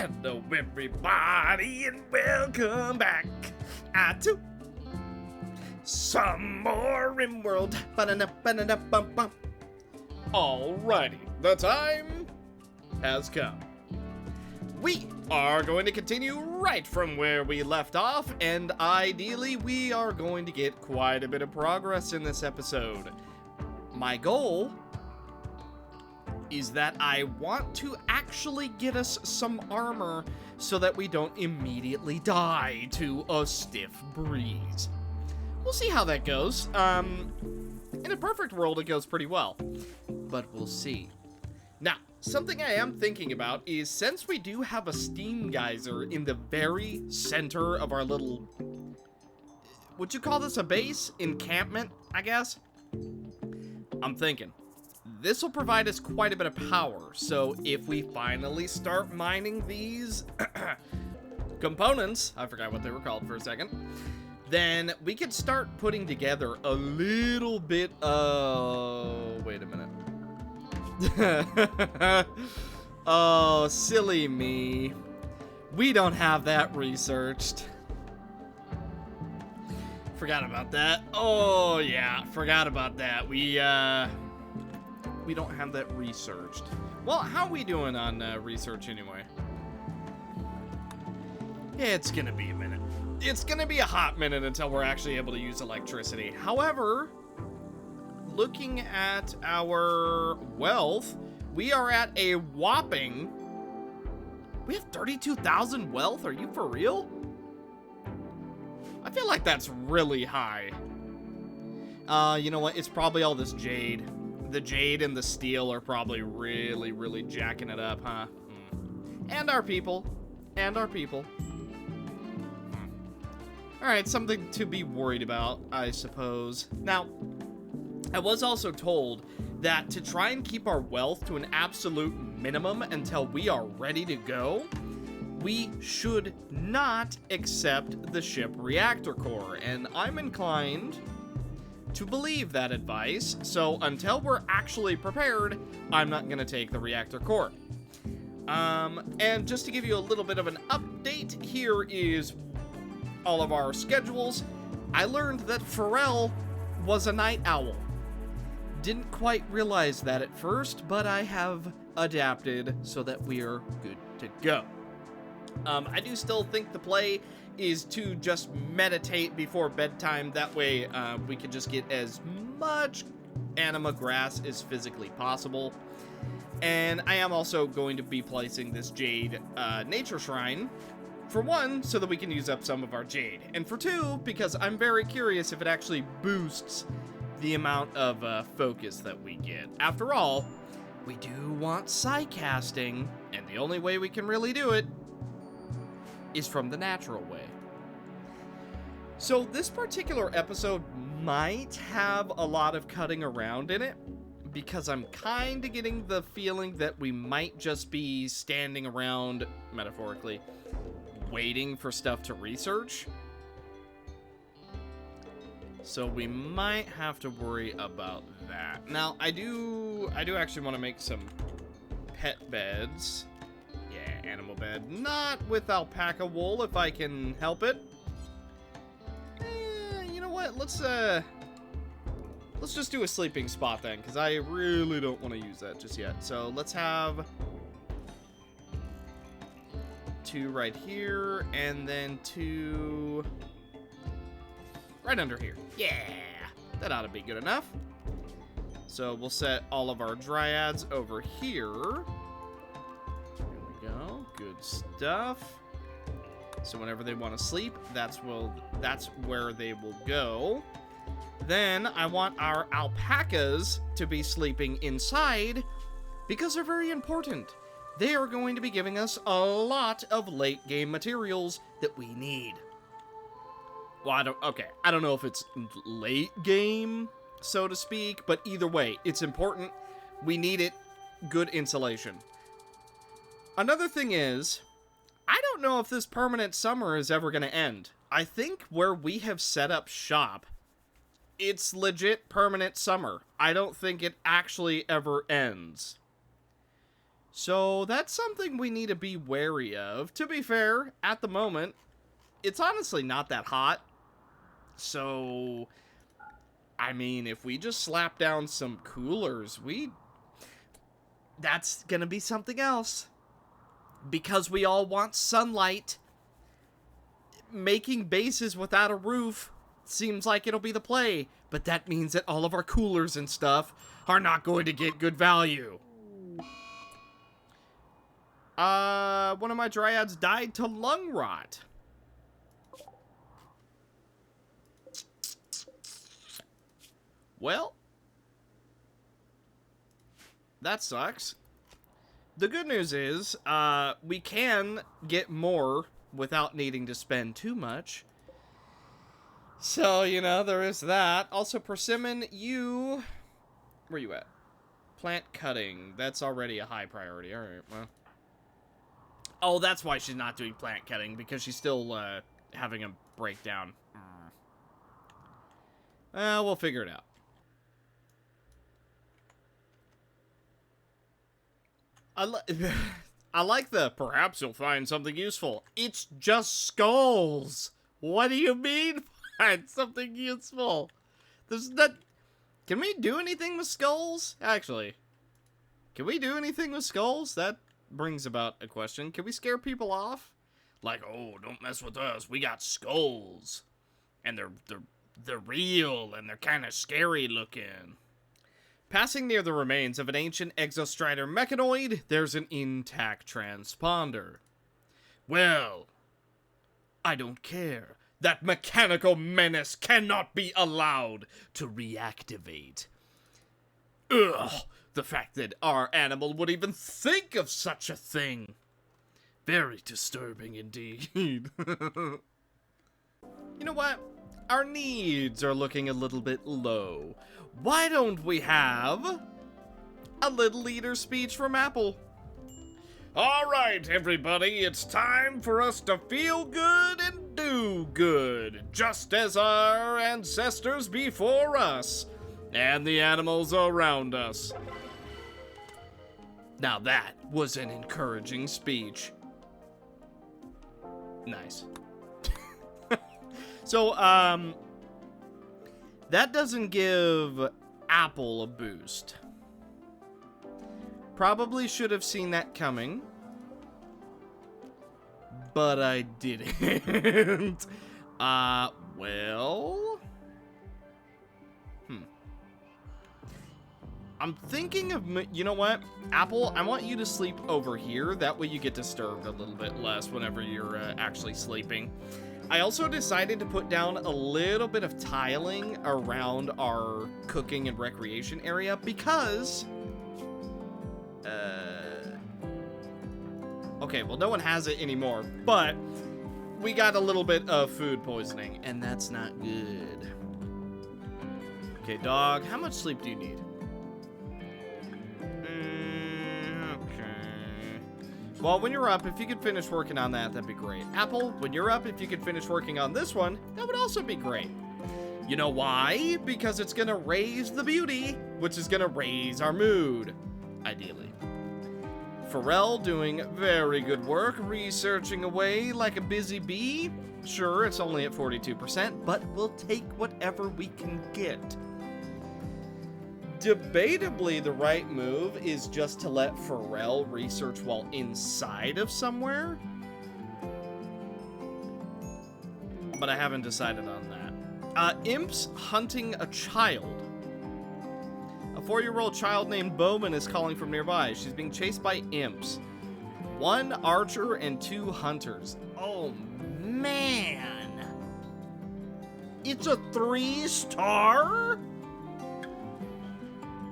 Hello everybody and welcome back to some more RimWorld. Alrighty, the time has come. We are going to continue right from where we left off, and ideally we are going to get quite a bit of progress in this episode. My goal is that I want to actually get us some armor so that we don't immediately die to a stiff breeze. We'll see how that goes. In a perfect world, it goes pretty well, but we'll see. Now, something I am thinking about is, since we do have a steam geyser in the very center of our little, would you call this a base? Encampment, I guess? I'm thinking this will provide us quite a bit of power, so if we finally start mining these components, I forgot what they were called for a second, then we could start putting together a little bit of... Wait a minute. Oh, silly me. We don't have that researched. Forgot about that. Oh, yeah, forgot about that. We don't have that researched. Well, how are we doing on research anyway? It's gonna be a minute. It's gonna be a hot minute until we're actually able to use electricity. However, looking at our wealth, we are at a whopping... We have 32,000 wealth? Are you for real? I feel like that's really high. You know what? It's probably all this jade. The jade and the steel are probably really jacking it up, huh? And our people. And our people. Alright, something to be worried about, I suppose. Now, I was also told that to try and keep our wealth to an absolute minimum until we are ready to go, we should not accept the ship reactor core, and I'm inclined to believe that advice, so until we're actually prepared, I'm not going to take the reactor core. And just to give you a little bit of an update, here is all of our schedules. I learned that Pharrell was a night owl. Didn't quite realize that at first, but I have adapted so that we're good to go. I do still think the play is to just meditate before bedtime. That way we can just get as much anima grass as physically possible. And I am also going to be placing this jade nature shrine, for one, so that we can use up some of our jade, and for two, because I'm very curious if it actually boosts the amount of focus that we get. After all, we do want psi casting, and the only way we can really do it is from the natural way. So this particular episode might have a lot of cutting around in it, because I'm kind of getting the feeling that we might just be standing around, metaphorically, waiting for stuff to research. So we might have to worry about that. Now, I do actually want to make some pet beds. Yeah, animal bed. Not with alpaca wool, if I can help it. You know what? Let's just do a sleeping spot then, because I really don't want to use that just yet. So let's have 2 right here, and then 2 right under here. Yeah, that ought to be good enough. So we'll set all of our dryads over here. There we go. Good stuff. So whenever they want to sleep, that's where they will go. Then I want our alpacas to be sleeping inside because they're very important. They are going to be giving us a lot of late game materials that we need. Well, I don't know if it's late game, so to speak, but either way, it's important. We need it. Good insulation. Another thing is, I don't know if this permanent summer is ever going to end. I think where we have set up shop, it's legit permanent summer. I don't think it actually ever ends. So that's something we need to be wary of. To be fair, at the moment, it's honestly not that hot. So, I mean, if we just slap down some coolers, that's gonna be something else. Because we all want sunlight, making bases without a roof seems like it'll be the play. But that means that all of our coolers and stuff are not going to get good value. One of my dryads died to lung rot. Well, that sucks. The good news is, we can get more without needing to spend too much. So, you know, there is that. Also, Persimmon, where you at? Plant cutting. That's already a high priority. Alright, well. Oh, that's why she's not doing plant cutting, because she's still, having a breakdown. We'll figure it out. I like the, perhaps you'll find something useful. It's just skulls. What do you mean find something useful? There's not... Can we do anything with skulls? Actually, can we do anything with skulls? That brings about a question. Can we scare people off? Like, oh, don't mess with us. We got skulls. And they're real, and they're kind of scary looking. Passing near the remains of an ancient Exostrider mechanoid, there's an intact transponder. Well, I don't care. That mechanical menace cannot be allowed to reactivate. Ugh, the fact that our animal would even think of such a thing. Very disturbing indeed. You know what? Our needs are looking a little bit low. Why don't we have a little leader speech from Apple? All right, everybody, it's time for us to feel good and do good, just as our ancestors before us and the animals around us. Now that was an encouraging speech. Nice. So, that doesn't give Apple a boost. Probably should have seen that coming. But I didn't. Well... I'm thinking of... You know what? Apple, I want you to sleep over here. That way you get disturbed a little bit less whenever you're actually sleeping. I also decided to put down a little bit of tiling around our cooking and recreation area because... Okay, well, no one has it anymore, but we got a little bit of food poisoning, and that's not good. Okay, dog, how much sleep do you need? Well, when you're up, if you could finish working on that, that'd be great. Apple, when you're up, if you could finish working on this one, that would also be great. You know why? Because it's gonna raise the beauty, which is gonna raise our mood, ideally. Pharrell doing very good work, researching away like a busy bee. Sure, it's only at 42%, but we'll take whatever we can get. Debatably, the right move is just to let Pharrell research while inside of somewhere. But I haven't decided on that. Imps hunting a child. A 4-year-old child named Bowman is calling from nearby. She's being chased by imps. 1 archer and 2 hunters. Oh, man. It's a 3-star?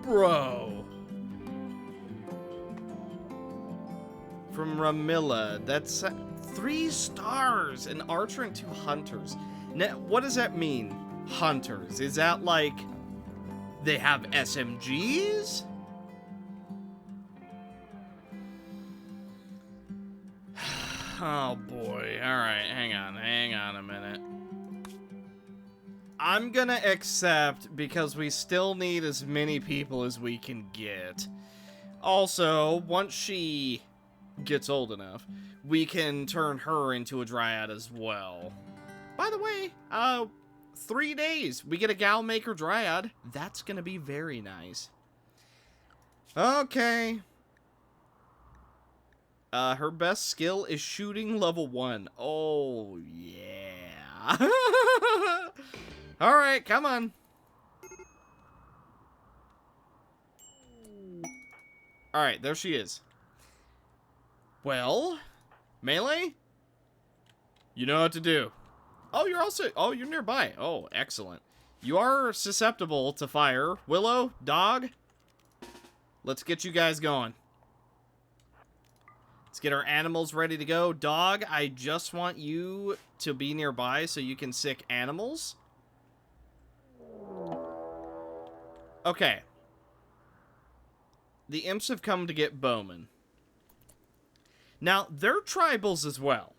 Bro. From Ramilla. That's 3 stars. An archer and 2 hunters. Now, what does that mean? Hunters. Is that like they have SMGs? Oh boy. Alright, hang on a minute. I'm gonna accept because we still need as many people as we can get. Also, once she gets old enough, we can turn her into a dryad as well. By the way, 3 days, we get a gal maker dryad. That's gonna be very nice. Okay. Her best skill is shooting level 1. Oh, yeah. Alright, come on. Alright, there she is. Well, Melee? You know what to do. Oh, you're nearby. Oh, excellent. You are susceptible to fire. Willow, Dog, let's get you guys going. Let's get our animals ready to go. Dog, I just want you to be nearby so you can sick animals. Okay. The imps have come to get Bowman. Now, they're tribals as well.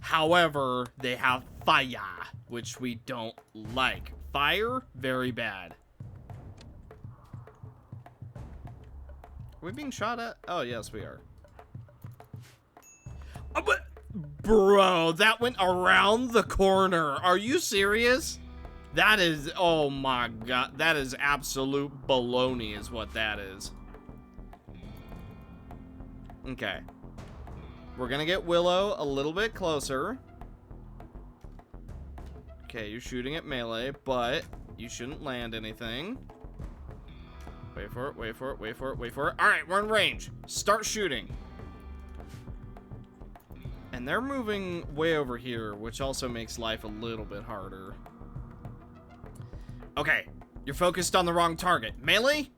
However, they have fire, which we don't like. Fire, very bad. Are we being shot at? Oh, yes, we are. Oh, but, bro, that went around the corner. Are you serious? That is, oh my god, that is absolute baloney is what that is. Okay. We're gonna get Willow a little bit closer. Okay, you're shooting at melee, but you shouldn't land anything. Wait for it, wait for it, wait for it, wait for it. Alright, we're in range. Start shooting. And they're moving way over here, which also makes life a little bit harder. Okay, you're focused on the wrong target. Melee,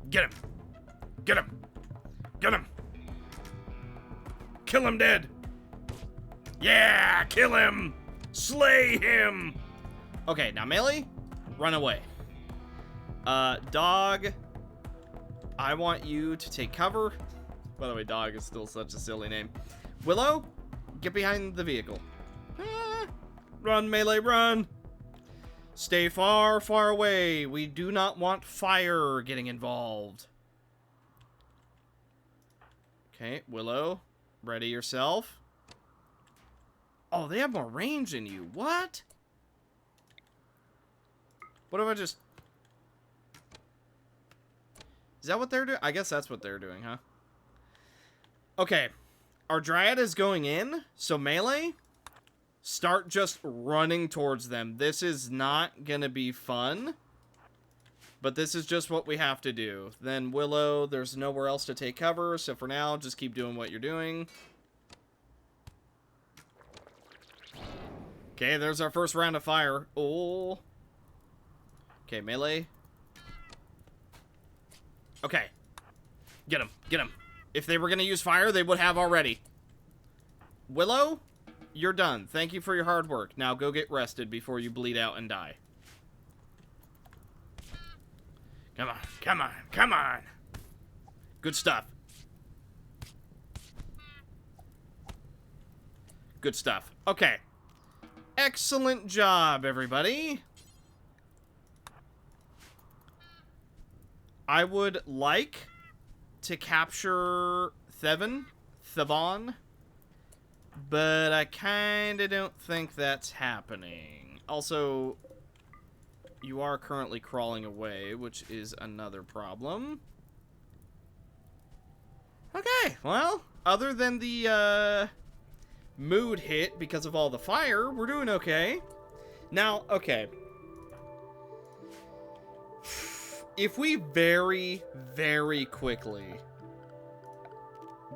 get him. Get him. Get him. Kill him dead. Yeah, kill him. Slay him. Okay, now Melee, run away. Dog, I want you to take cover. By the way, Dog is still such a silly name. Willow, get behind the vehicle. Run, Melee, run. Stay far, far away. We do not want fire getting involved. Okay, Willow, ready yourself. Oh, they have more range than you. What? What if I just... Is that what they're doing? I guess that's what they're doing, huh? Okay. Our Dryad is going in, so Melee, start just running towards them. This is not gonna be fun, but this is just what we have to do. Then Willow, there's nowhere else to take cover, so for now, just keep doing what you're doing. Okay, there's our first round of fire. Oh. Okay, Melee. Okay. Get him, get him. If they were gonna use fire, they would have already. Willow, you're done. Thank you for your hard work. Now go get rested before you bleed out and die. Come on, come on, come on. Good stuff. Good stuff. Okay. Excellent job, everybody. I would like to capture Thevon, but I kinda don't think that's happening. Also, you are currently crawling away, which is another problem. Okay, well, other than the, mood hit because of all the fire, we're doing okay. Now, okay. If we very, very quickly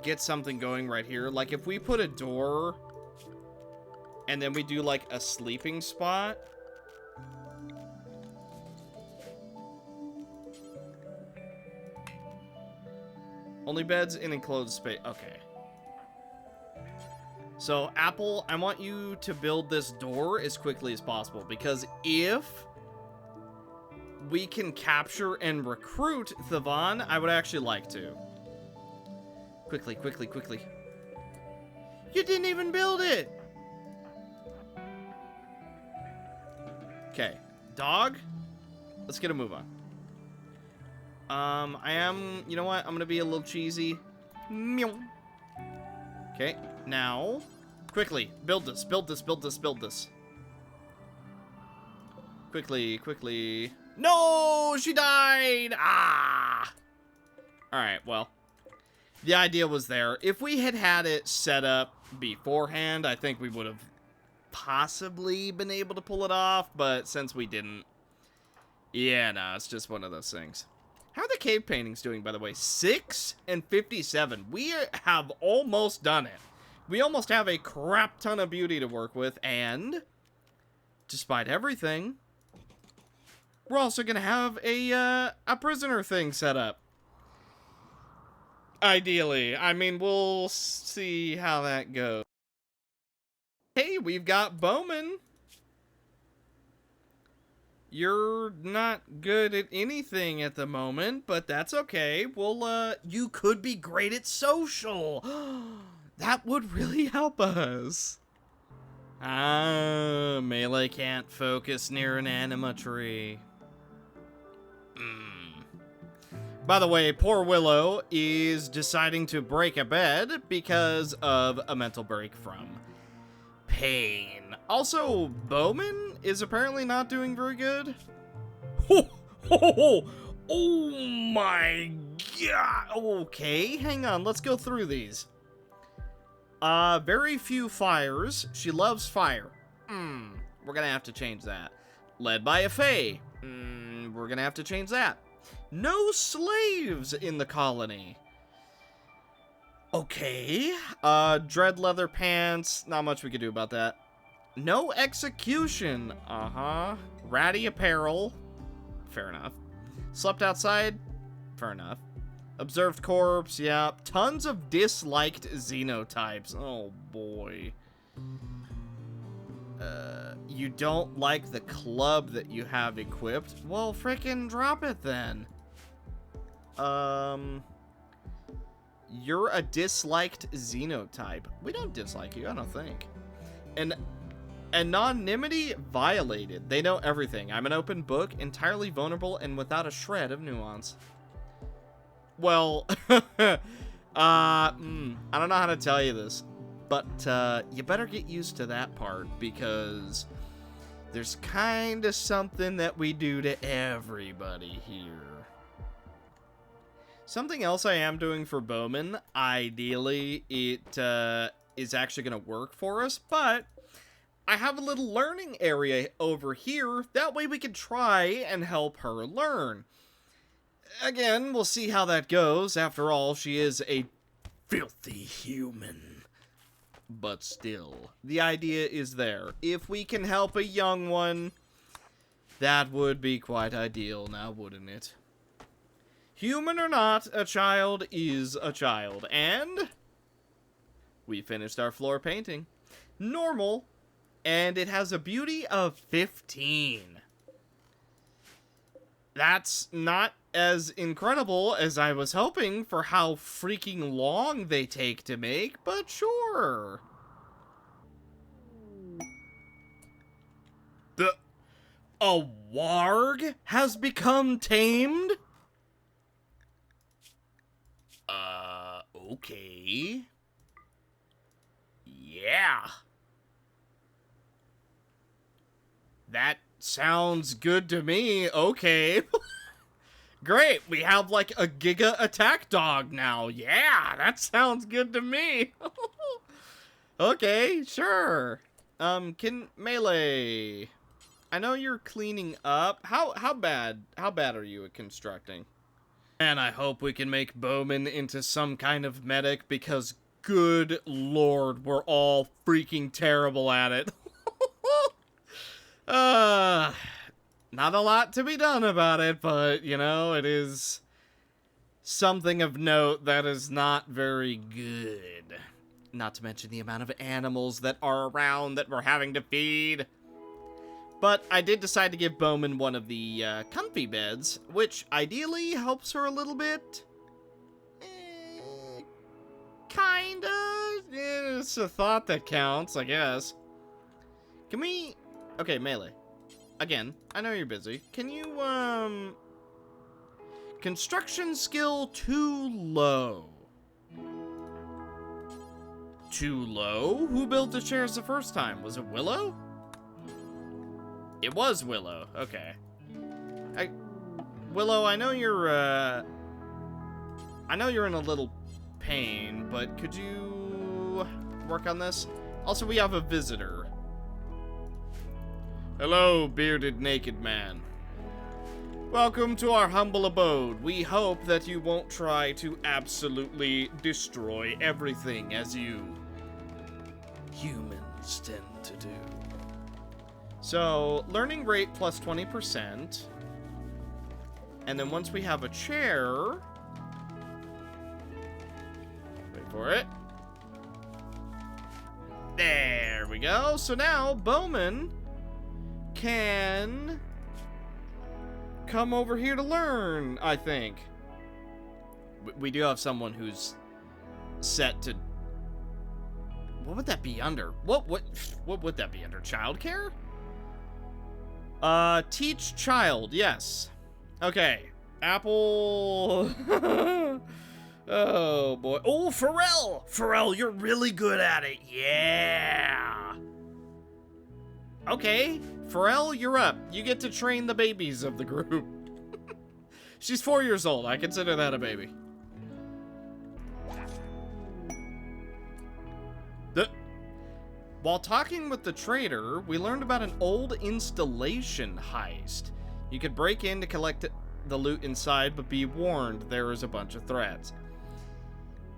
get something going right here, like if we put a door and then we do like a sleeping spot. Only beds in enclosed space. Okay. So, Apple, I want you to build this door as quickly as possible, because if we can capture and recruit Thevon, I would actually like to. Quickly, quickly, quickly. You didn't even build it! Okay. Dog, let's get a move on. I am, you know what? I'm gonna be a little cheesy. Meow. Okay, now, quickly, build this, build this, build this, build this. Quickly, quickly. No, she died! Ah! Alright, well, the idea was there. If we had had it set up beforehand, I think we would have possibly been able to pull it off, but since we didn't, yeah, no, it's just one of those things. How are the cave paintings doing, by the way? 6 and 57. We have almost done it. We almost have a crap ton of beauty to work with, and despite everything, we're also going to have a prisoner thing set up. Ideally. I mean, we'll see how that goes. Hey, we've got Bowman. You're not good at anything at the moment, but that's okay. Well, you could be great at social. That would really help us. Ah, Melee can't focus near an anima tree. By the way, poor Willow is deciding to break a bed because of a mental break from pain. Also, Bowman is apparently not doing very good. Oh my god. Okay, hang on. Let's go through these. Very few fires. She loves fire. We're gonna have to change that. Led by a fae. We're gonna have to change that. No slaves in the colony. Okay. Dread leather pants. Not much we could do about that. No execution. Ratty apparel. Fair enough. Slept outside. Fair enough. Observed corpse. Yeah. Tons of disliked xenotypes. Oh boy. You don't like the club that you have equipped? Well, frickin' drop it then. You're a disliked xenotype. We don't dislike you, I don't think. And anonymity violated. They know everything. I'm an open book, entirely vulnerable, and without a shred of nuance. Well, I don't know how to tell you this, but you better get used to that part, because there's kind of something that we do to everybody here. Something else I am doing for Bowman, ideally, it is actually going to work for us, but I have a little learning area over here. That way we can try and help her learn. Again, we'll see how that goes. After all, she is a filthy human. But still, the idea is there. If we can help a young one, that would be quite ideal now, wouldn't it? Human or not, a child is a child. And we finished our floor painting. Normal. And it has a beauty of 15. That's not as incredible as I was hoping for how freaking long they take to make, but sure. A warg has become tamed? Okay. Yeah. That sounds good to me. Okay. Great. We have like a giga attack dog now. Yeah, that sounds good to me. Okay, sure. Can Melee, I know you're cleaning up. How bad are you at constructing? And I hope we can make Bowman into some kind of medic, because good lord, we're all freaking terrible at it. Not a lot to be done about it, but, you know, it is something of note that is not very good. Not to mention the amount of animals that are around that we're having to feed. But I did decide to give Bowman one of the comfy beds, which ideally helps her a little bit. Kinda. It's a thought that counts, I guess. Can we... Okay, Melee. Again, I know you're busy. Can Construction skill too low. Too low? Who built the chairs the first time? Was it Willow? It was Willow. Okay. Willow, I know you're in a little pain, but could you work on this? Also, we have a visitor. Hello, bearded naked man. Welcome to our humble abode. We hope that you won't try to absolutely destroy everything as you humans tend to do. So, learning rate plus 20%. And then once we have a chair... Wait for it. There we go. So now, Bowman can come over here to learn, I think. We do have someone who's set to... What would that be under? What would that be under? Childcare? Teach child, yes. Okay. Apple... Oh, boy. Oh, Pharrell! Pharrell, you're really good at it. Yeah! Okay. Pharrell, you're up. You get to train the babies of the group. She's 4 years old. I consider that a baby. While talking with the trader, we learned about an old installation heist. You could break in to collect the loot inside, but be warned, there is a bunch of threats.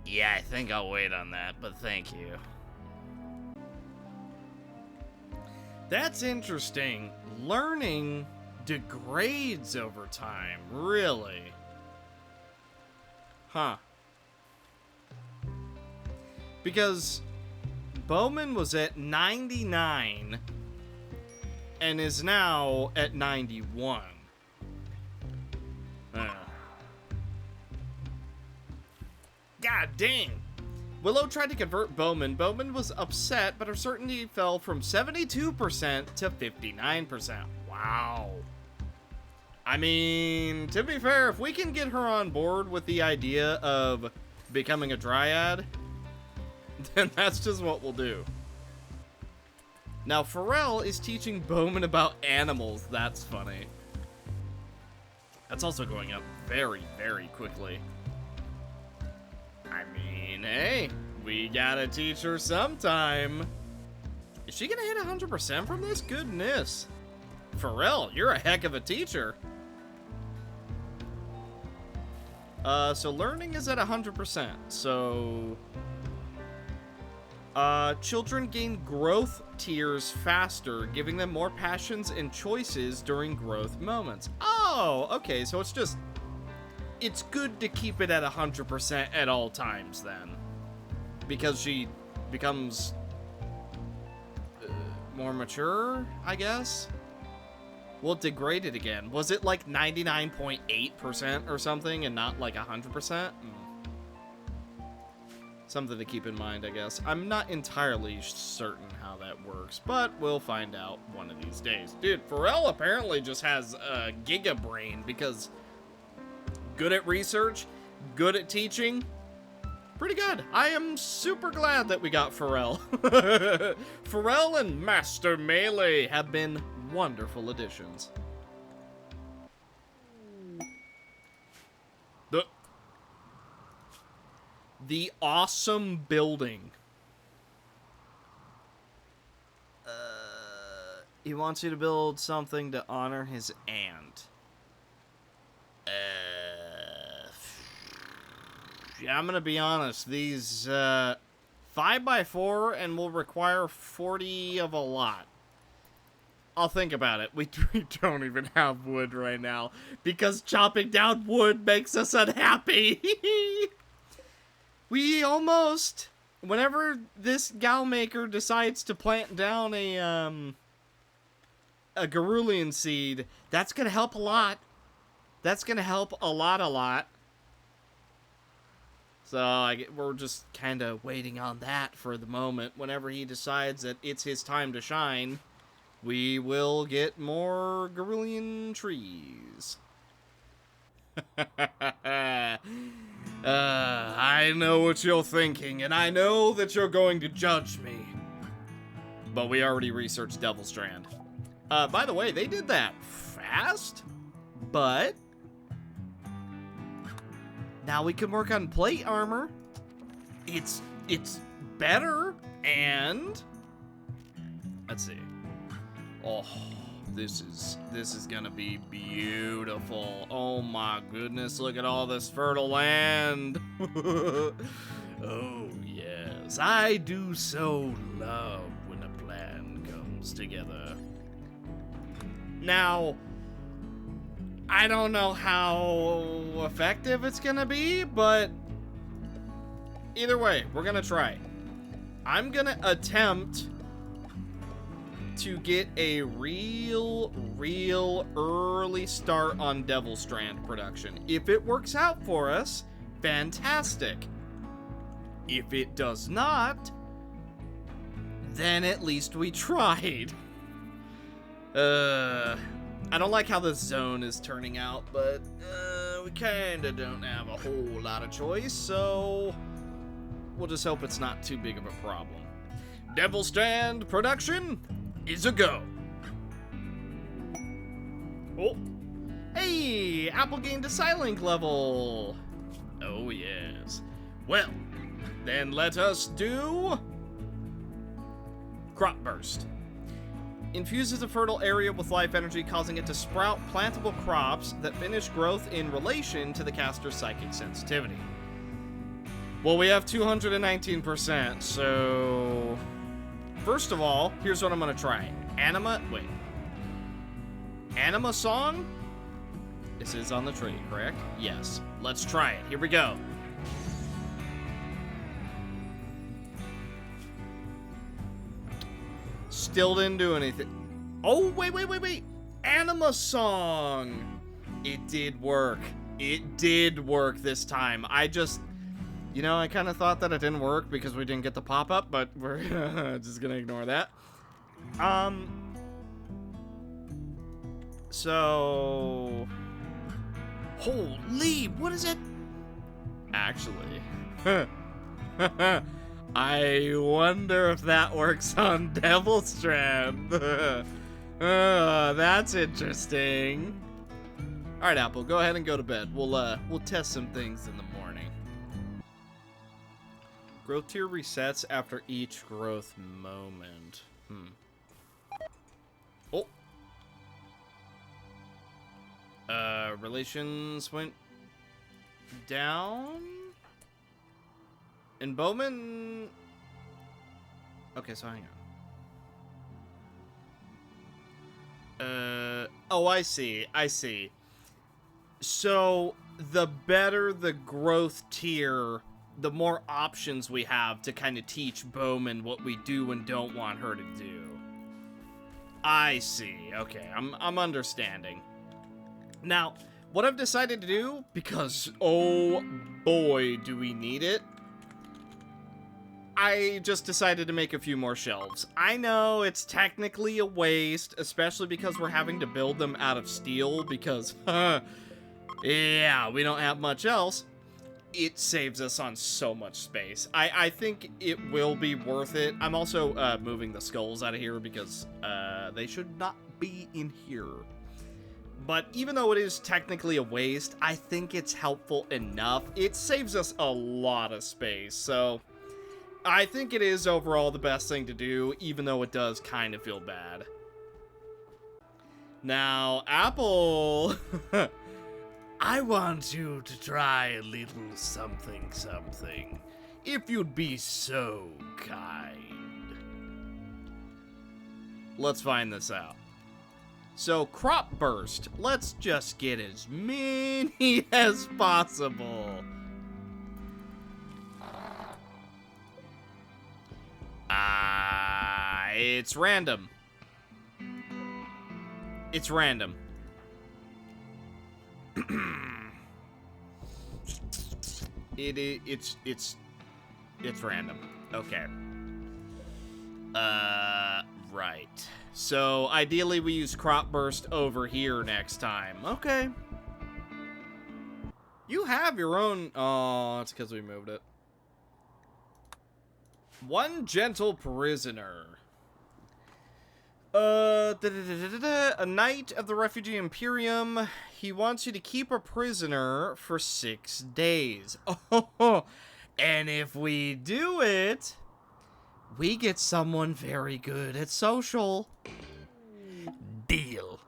Yeah, I think I'll wait on that, but thank you. That's interesting. Learning degrades over time, really? Huh. Because Bowman was at 99 and is now at 91. God dang. Willow tried to convert Bowman. Bowman was upset, but her certainty fell from 72% to 59%. Wow. I mean, to be fair, if we can get her on board with the idea of becoming a dryad, then that's just what we'll do. Now, Pharrell is teaching Bowman about animals. That's funny. That's also going up very, very quickly. I mean, hey, we gotta teach her sometime. Is she gonna hit 100% from this? Goodness. Pharrell, you're a heck of a teacher. So learning is at 100%. So, children gain growth tiers faster, giving them more passions and choices during growth moments. Oh, okay, so it's good to keep it at 100% at all times then. Because she becomes more mature, I guess? Well, it degraded again. Was it like 99.8% or something and not like 100%? Something to keep in mind, I guess. I'm not entirely certain how that works, but we'll find out one of these days. Dude, Pharrell apparently just has a giga brain because good at research, good at teaching. Pretty good. I am super glad that we got Pharrell. Pharrell and Master Melee have been wonderful additions. The awesome building. He wants you to build something to honor his aunt. Yeah, I'm gonna be honest. These 5x4 and will require 40 of a lot. I'll think about it. We don't even have wood right now because chopping down wood makes us unhappy. We almost, whenever this gal maker decides to plant down a Garulian seed, that's gonna help a lot. That's gonna help a lot. So we're just kind of waiting on that for the moment. Whenever he decides that it's his time to shine, we will get more Garulian trees. I know what you're thinking, and I know that you're going to judge me. But we already researched Devil Strand. By the way, they did that fast, but now we can work on plate armor. It's better, and let's see. Oh, this is gonna be beautiful. Oh my goodness, look at all this fertile land. Oh yes, I do so love when a plan comes together. Now, I don't know how effective it's gonna be, but either way, we're gonna try. I'm gonna attempt to get a real early start on Devil Strand production. If it works out for us, fantastic. If it does not, then at least we tried. I don't like how this zone is turning out, but we kinda don't have a whole lot of choice, so we'll just hope it's not too big of a problem. Devil Strand production is a go. Oh, hey, Apple gained a Psylink level. Oh yes. Well, then let us do Crop Burst. Infuses a fertile area with life energy, causing it to sprout plantable crops that finish growth in relation to the caster's psychic sensitivity. Well, we have 219%, so first of all, here's what I'm gonna try. Anima Song? This is on the tree, correct? Yes. Let's try it. Here we go. Still didn't do anything. Oh, wait. Anima Song. It did work. It did work this time. I kind of thought that it didn't work because we didn't get the pop-up, but we're just gonna ignore that. So, holy, what is it? Actually, I wonder if that works on Devil Strand. That's interesting. All right, Apple, go ahead and go to bed. We'll test some things in the morning. Growth tier resets after each growth moment. Oh. Relations went down. And Bowman... Okay, so hang on. Oh, I see. So, the better the growth tier, the more options we have to kind of teach Bowman what we do and don't want her to do. I see. Okay, I'm understanding. Now, what I've decided to do, because, oh boy, do we need it, I just decided to make a few more shelves. I know it's technically a waste, especially because we're having to build them out of steel because, yeah, we don't have much else. It saves us on so much space. I think it will be worth it. I'm also moving the skulls out of here because they should not be in here. But even though it is technically a waste, I think it's helpful enough. It saves us a lot of space, so I think it is overall the best thing to do, even though it does kind of feel bad. Now, Apple, I want you to try a little something. If you'd be so kind. Let's find this out. So, Crop Burst. Let's just get as many as possible. It's random. It's random. It's random. Okay. Right. So, ideally we use Crop Burst over here next time. Okay. You have your own... Oh, it's because we moved it. One gentle prisoner. A knight of the Refugee Imperium. He wants you to keep a prisoner for 6 days. Oh, and if we do it, we get someone very good at social. Deal.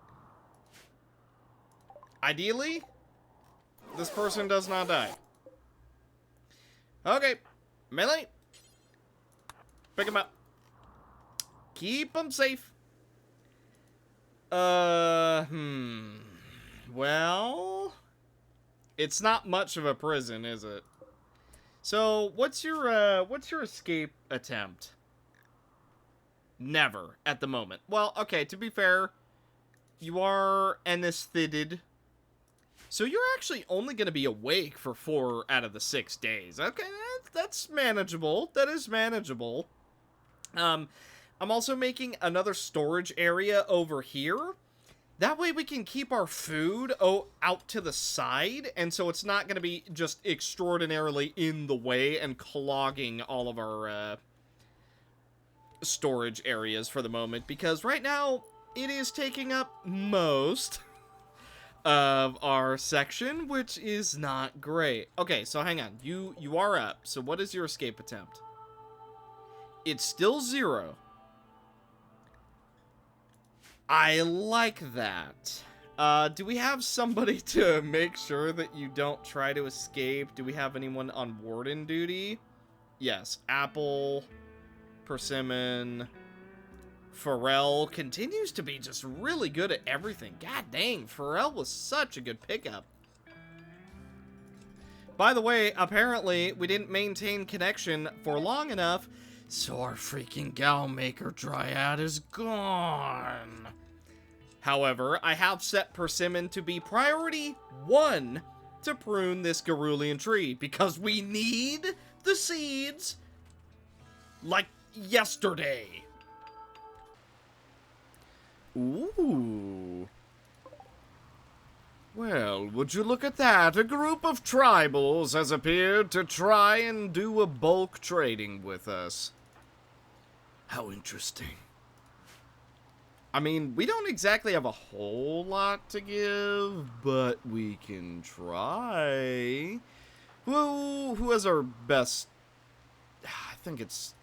Ideally, this person does not die. Okay, melee. Pick him up. Keep him safe. Well, it's not much of a prison, is it? So, what's your escape attempt? Never at the moment. Well, okay, to be fair, you are anestheted. So you're actually only going to be awake for 4 out of the 6 days. Okay, that's manageable. That is manageable. I'm also making another storage area over here. That way we can keep our food out to the side, and so it's not going to be just extraordinarily in the way and clogging all of our storage areas for the moment, because right now it is taking up most of our section, which is not great. Okay, so hang on. You are up. So what is your escape attempt? It's still 0. I like that. Do we have somebody to make sure that you don't try to escape? Do we have anyone on warden duty? Yes. Apple, Persimmon, Pharrell continues to be just really good at everything. God dang, Pharrell was such a good pickup. By the way, apparently we didn't maintain connection for long enough, so our freaking gal maker dryad is gone. However, I have set Persimmon to be priority 1 to prune this Garulian tree, because we need the seeds like yesterday. Ooh. Well, would you look at that? A group of tribals has appeared to try and do a bulk trading with us. How interesting. I mean, we don't exactly have a whole lot to give, but we can try. Who has our best? I think it's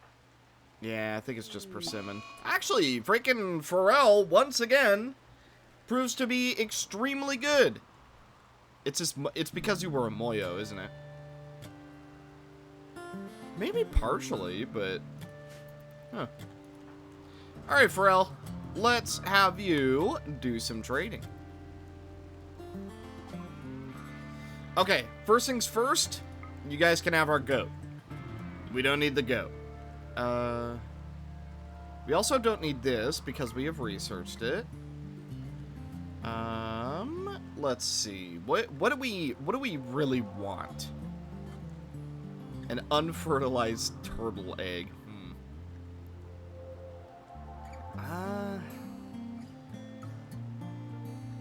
just Persimmon. Actually, freaking Pharrell, once again, proves to be extremely good. It's because you were a Moyo, isn't it? Maybe partially, but... Huh. Alright, Pharrell. Let's have you do some trading. Okay, first things first, you guys can have our goat. We don't need the goat. We also don't need this because we have researched it. Let's see. What do we really want? An unfertilized turtle egg.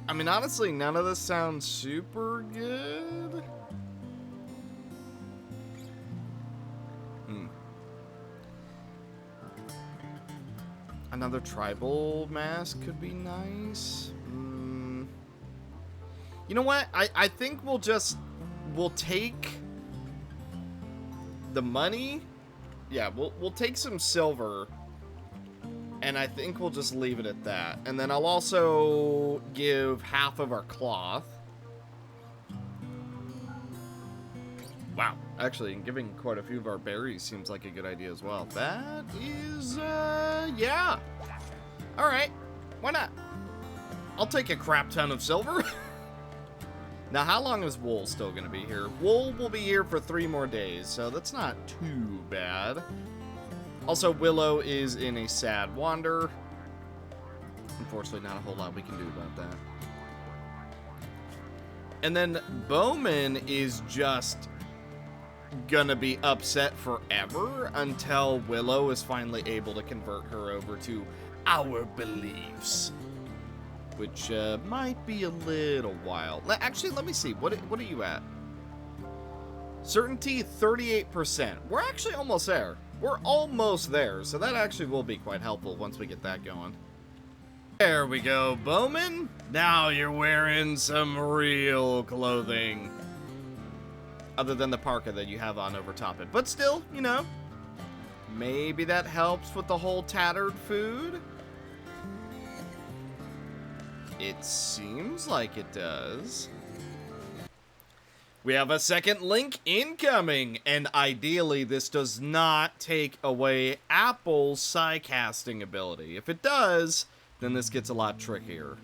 I mean, honestly, none of this sounds super good. Another tribal mask could be nice. You know what? I think we'll take the money. Yeah, we'll take some silver. And I think we'll just leave it at that. And then I'll also give half of our cloth. Wow. Actually, giving quite a few of our berries seems like a good idea as well. That is, yeah. All right. Why not? I'll take a crap ton of silver. Now, how long is Wool still going to be here? Wool will be here for 3 more days, so that's not too bad. Also, Willow is in a sad wander. Unfortunately, not a whole lot we can do about that. And then Bowman is just gonna be upset forever until Willow is finally able to convert her over to our beliefs. Which might be a little while. Actually, let me see. What are you at? Certainty 38%. We're actually almost there. We're almost there, so that actually will be quite helpful once we get that going. There we go, Bowman. Now you're wearing some real clothing. Other than the parka that you have on over top it. But still, you know, maybe that helps with the whole tattered food. It seems like it does. We have a second link incoming, and ideally this does not take away Apple's psi-casting ability. If it does, then this gets a lot trickier.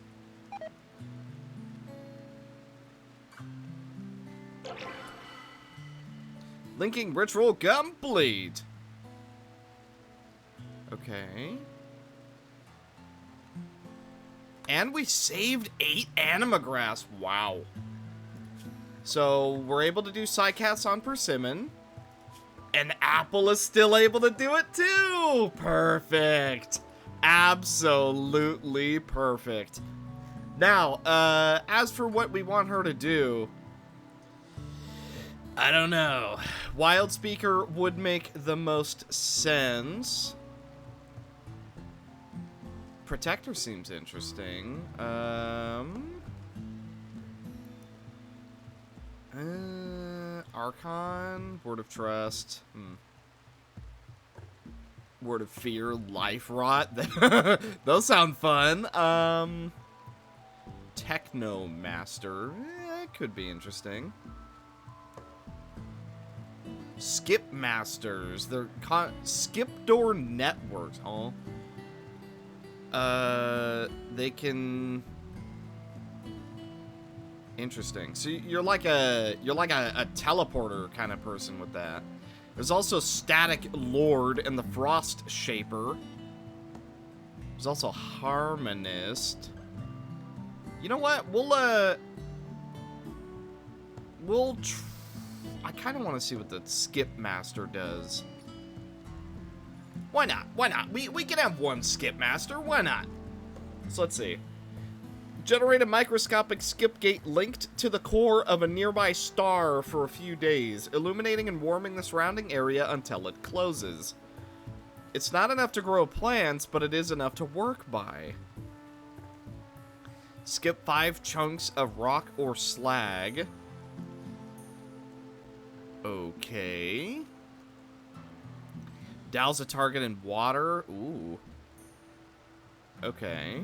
Linking ritual complete. Okay. And we saved 8 animagrass. Wow. So we're able to do psi-cast on Persimmon. And Apple is still able to do it too. Perfect. Absolutely perfect. Now, as for what we want her to do, I don't know. Wild Speaker would make the most sense. Protector seems interesting. Archon, Word of Trust. Word of Fear, Life Rot. Those sound fun. Techno Master. Could be interesting. Skip Masters. They're Skip Door Networks. Oh. They can. Interesting. So you're like a teleporter kind of person with that. There's also Static Lord and the Frost Shaper. There's also Harmonist. You know what? I kind of want to see what the Skip Master does. Why not? Why not? We can have one Skip Master. Why not? So let's see. Generate a microscopic skip gate linked to the core of a nearby star for a few days, illuminating and warming the surrounding area until it closes. It's not enough to grow plants, but it is enough to work by. Skip 5 chunks of rock or slag. Okay. Douse a target in water. Ooh. Okay.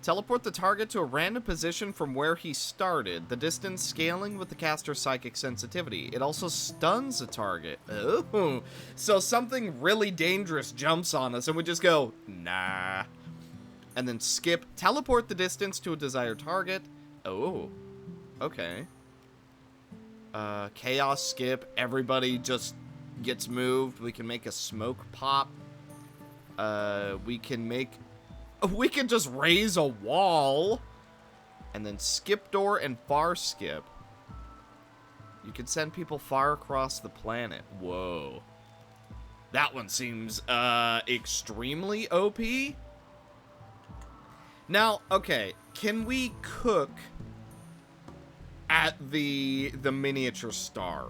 Teleport the target to a random position from where he started, the distance scaling with the caster's psychic sensitivity. It also stuns the target. Oh, so something really dangerous jumps on us and we just go, nah. And then skip, teleport the distance to a desired target. Oh, okay. Chaos skip, everybody just gets moved. We can make a smoke pop. We can just raise a wall. And then skip door and far skip. You can send people far across the planet. Whoa. That one seems extremely OP. Now, okay, can we cook at the miniature star?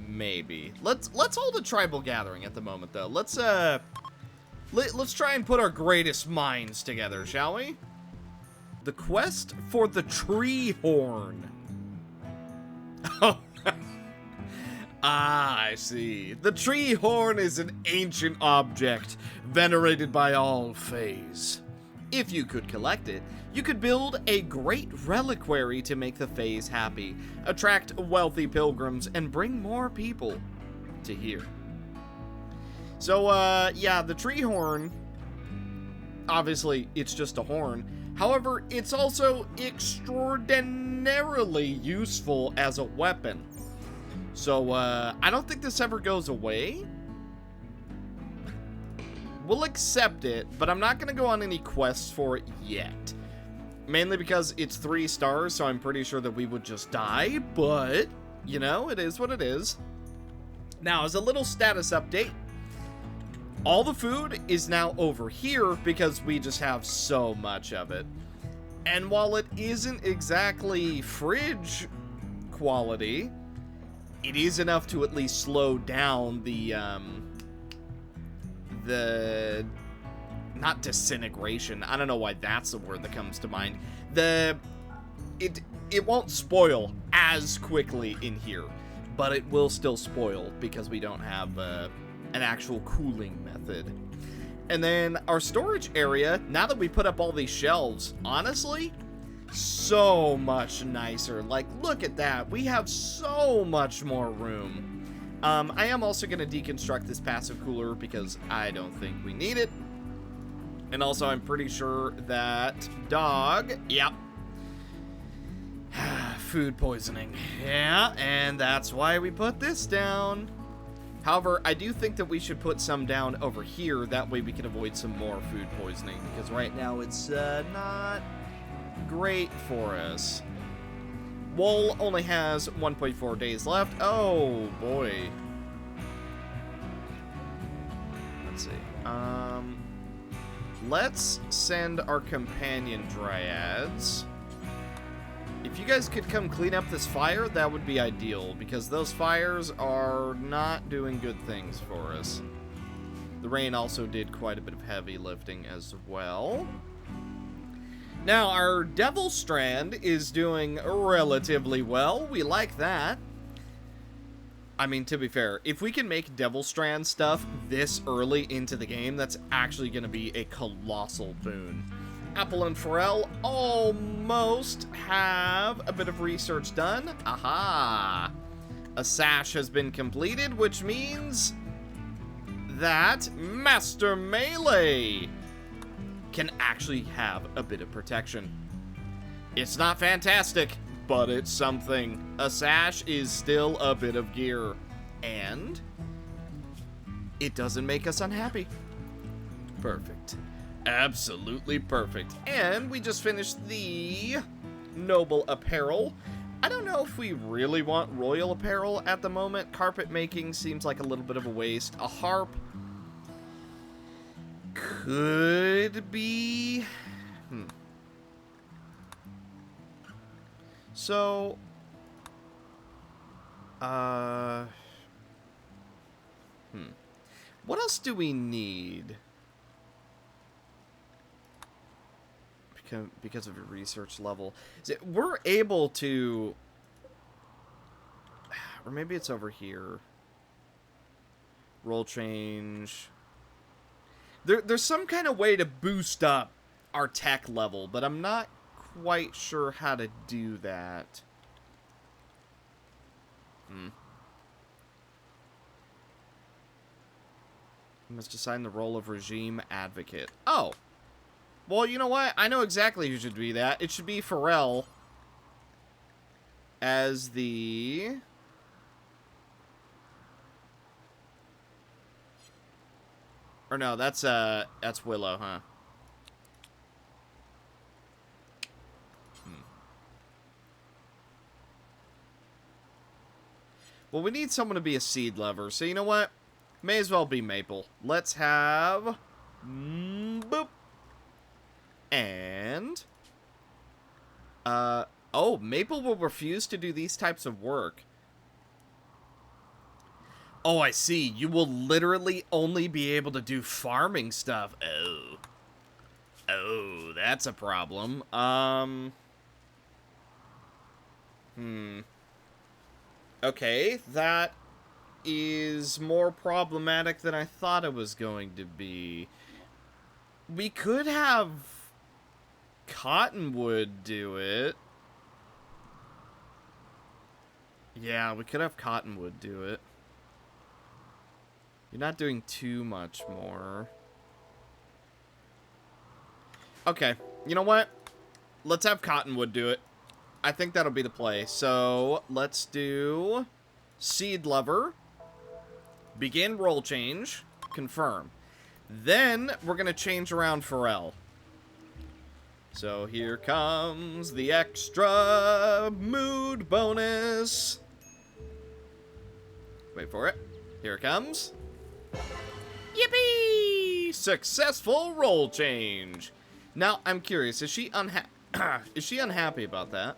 Maybe. Let's hold a tribal gathering at the moment though. Let's try and put our greatest minds together, shall we? The quest for the tree horn. Oh. Ah, I see. The tree horn is an ancient object venerated by all Fays. If you could collect it, you could build a great reliquary to make the Fays happy, attract wealthy pilgrims, and bring more people to here. So, yeah, the tree horn, obviously, it's just a horn. However, it's also extraordinarily useful as a weapon. So, I don't think this ever goes away. We'll accept it, but I'm not going to go on any quests for it yet. Mainly because it's 3 stars, so I'm pretty sure that we would just die, but, you know, it is what it is. Now, as a little status update, all the food is now over here because we just have so much of it. And while it isn't exactly fridge quality. It is enough to at least slow down the not disintegration. I don't know why that's the word that comes to mind. It won't spoil as quickly in here, but it will still spoil because we don't have an actual cooling method. And then our storage area, now that we put up all these shelves, honestly, so much nicer. Like, look at that. We have so much more room. I am also going to deconstruct this passive cooler because I don't think we need it. And also, I'm pretty sure that dog, yep. Food poisoning. Yeah, and that's why we put this down. However, I do think that we should put some down over here. That way we can avoid some more food poisoning. Because right now it's not great for us. Wool only has 1.4 days left. Oh, boy. Let's see. Let's send our companion dryads. If you guys could come clean up this fire, that would be ideal, because those fires are not doing good things for us. The rain also did quite a bit of heavy lifting as well. Now, our Devil Strand is doing relatively well. We like that. I mean, to be fair, if we can make Devil Strand stuff this early into the game, that's actually going to be a colossal boon. Apple and Pharrell almost have a bit of research done. Aha! A sash has been completed, which means that Master Melee can actually have a bit of protection. It's not fantastic, but it's something. A sash is still a bit of gear, and it doesn't make us unhappy. Perfect. Absolutely perfect. And we just finished the Noble Apparel. I don't know if we really want Royal Apparel at the moment. Carpet making seems like a little bit of a waste. A harp could be... So... What else do we need? Because of your research level. We're able to... Or maybe it's over here. Roll change. There's some kind of way to boost up our tech level, but I'm not quite sure how to do that. You must assign the role of regime advocate. Oh! Well, you know what? I know exactly who should be that. It should be Pharrell as the... Or no, that's Willow, huh? Well, we need someone to be a seed lover, so you know what? May as well be Maple. Let's have... boop. And... oh, Maple will refuse to do these types of work. Oh, I see. You will literally only be able to do farming stuff. Oh. Oh, that's a problem. Okay, that is more problematic than I thought it was going to be. We could have Cottonwood do it. Yeah, we could have Cottonwood do it. You're not doing too much more. Okay, you know what? Let's have Cottonwood do it. I think that'll be the play. So, let's do Seed Lover. Begin roll change. Confirm. Then, we're going to change around Pharrell. So, here comes the extra mood bonus. Wait for it. Here it comes. Yippee! Successful roll change. Now, I'm curious, is she unhappy about that?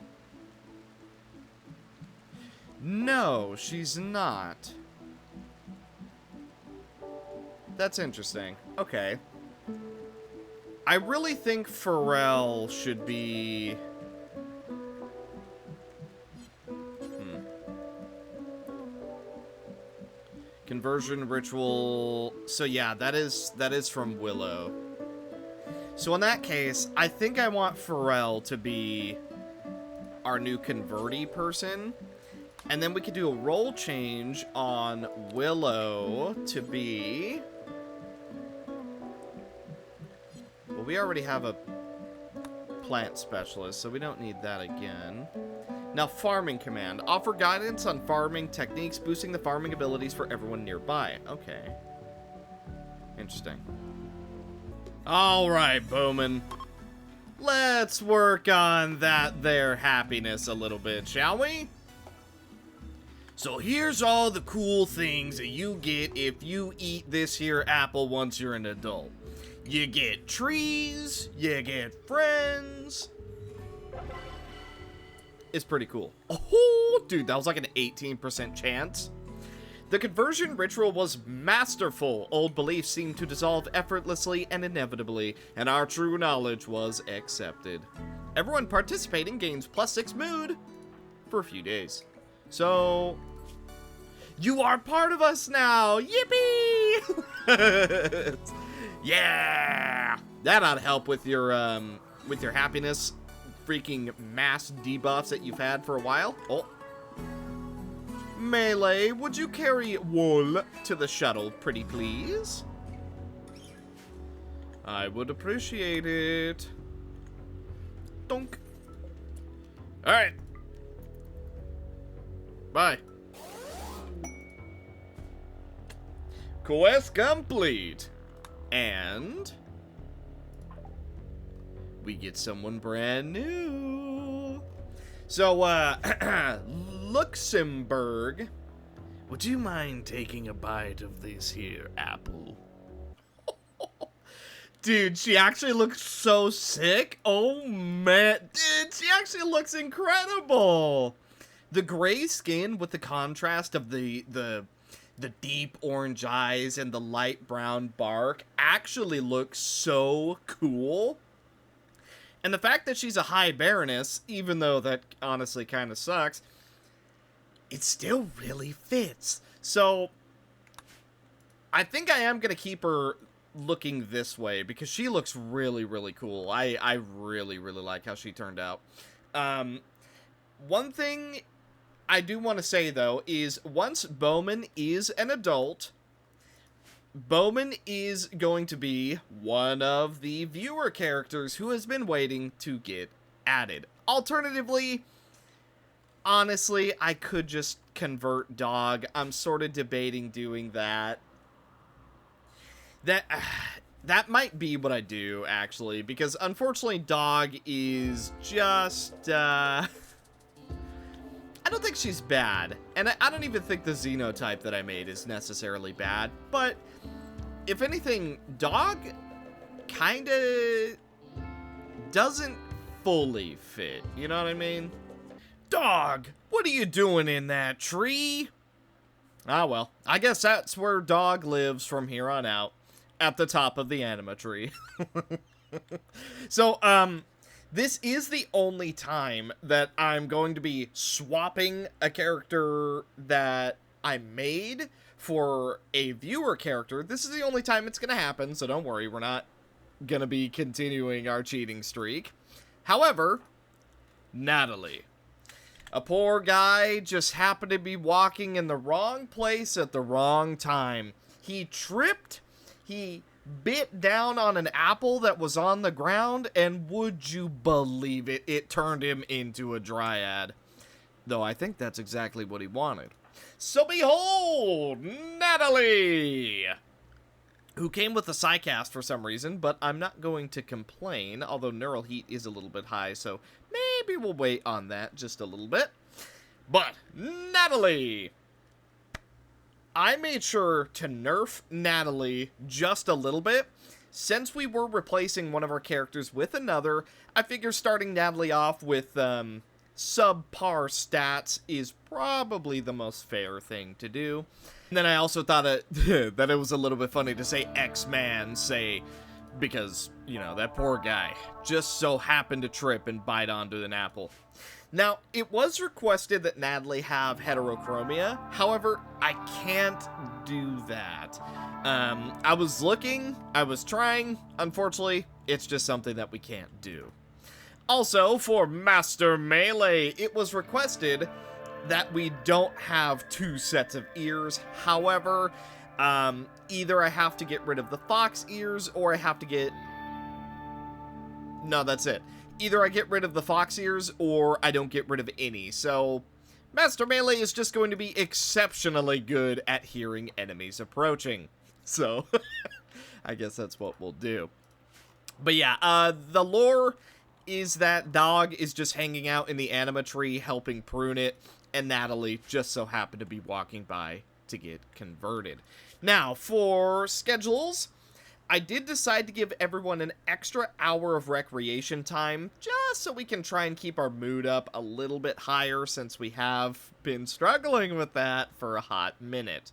No, she's not. That's interesting. Okay. I really think Pharrell should be... Conversion ritual. So yeah, that is from Willow. So in that case, I think I want Pharrell to be our new converty person. And then we could do a role change on Willow to be... Well, we already have a plant specialist, so we don't need that again. Now, farming command. Offer guidance on farming techniques, boosting the farming abilities for everyone nearby. Okay. Interesting. Alright, Bowman. Let's work on that there happiness a little bit, shall we? So here's all the cool things that you get if you eat this here apple once you're an adult. You get trees, you get friends. It's pretty cool. Oh, dude, that was like an 18% chance. The conversion ritual was masterful. Old beliefs seemed to dissolve effortlessly and inevitably, and our true knowledge was accepted. Everyone participating gains +6 mood for a few days. So, you are part of us now. Yippee! Yeah! That ought to help with your happiness. Freaking mass debuffs that you've had for a while. Oh. Melee, would you carry wool to the shuttle, pretty please? I would appreciate it. Donk. Alright. Bye. Quest complete. And... we get someone brand new. So, Luxembourg, would you mind taking a bite of this here apple? Dude, she actually looks so sick. Oh, man. Dude, she actually looks incredible. The gray skin with the contrast of the deep orange eyes and the light brown bark actually looks so cool. And the fact that she's a high baroness, even though that honestly kind of sucks, it still really fits. So, I think I am going to keep her looking this way, because she looks really, really cool. I really, really like how she turned out. One thing I do want to say, though, is once Bowman is an adult... Bowman is going to be one of the viewer characters who has been waiting to get added. Alternatively, honestly, I could just convert Dog. I'm sort of debating doing that. That might be what I do, actually, because unfortunately Dog is just, I don't think she's bad, and I don't even think the xenotype that I made is necessarily bad, but if anything, Dog kinda doesn't fully fit, you know what I mean? Dog, what are you doing in that tree? Ah, well, I guess that's where Dog lives from here on out, at the top of the anima tree. So, this is the only time that I'm going to be swapping a character that I made for a viewer character. This is the only time it's going to happen, so don't worry, we're not going to be continuing our cheating streak. However, Natalie. A poor guy just happened to be walking in the wrong place at the wrong time. He tripped, he bit down on an apple that was on the ground, and would you believe it, it turned him into a dryad. Though I think that's exactly what he wanted. So behold, Natalie! Who came with a Psycast for some reason, but I'm not going to complain, although neural heat is a little bit high, so maybe we'll wait on that just a little bit. But, Natalie! I made sure to nerf Natalie just a little bit. Since we were replacing one of our characters with another, I figure starting Natalie off with subpar stats is probably the most fair thing to do. And then I also thought that it was a little bit funny to say X-Man, because, you know, that poor guy just so happened to trip and bite onto an apple. Now, it was requested that Natalie have heterochromia. However, I can't do that. I was looking, I was trying. Unfortunately, it's just something that we can't do. Also, for Master Melee, it was requested that we don't have 2 sets of ears. However, either I have to get rid of the fox ears, or I have to get... No, that's it. Either I get rid of the fox ears, or I don't get rid of any. So, Master Melee is just going to be exceptionally good at hearing enemies approaching. So, I guess that's what we'll do. But yeah, the lore is that Dog is just hanging out in the anima tree helping prune it, and Natalie just so happened to be walking by to get converted. Now, for schedules, I did decide to give everyone an extra hour of recreation time, just so we can try and keep our mood up a little bit higher, since we have been struggling with that for a hot minute.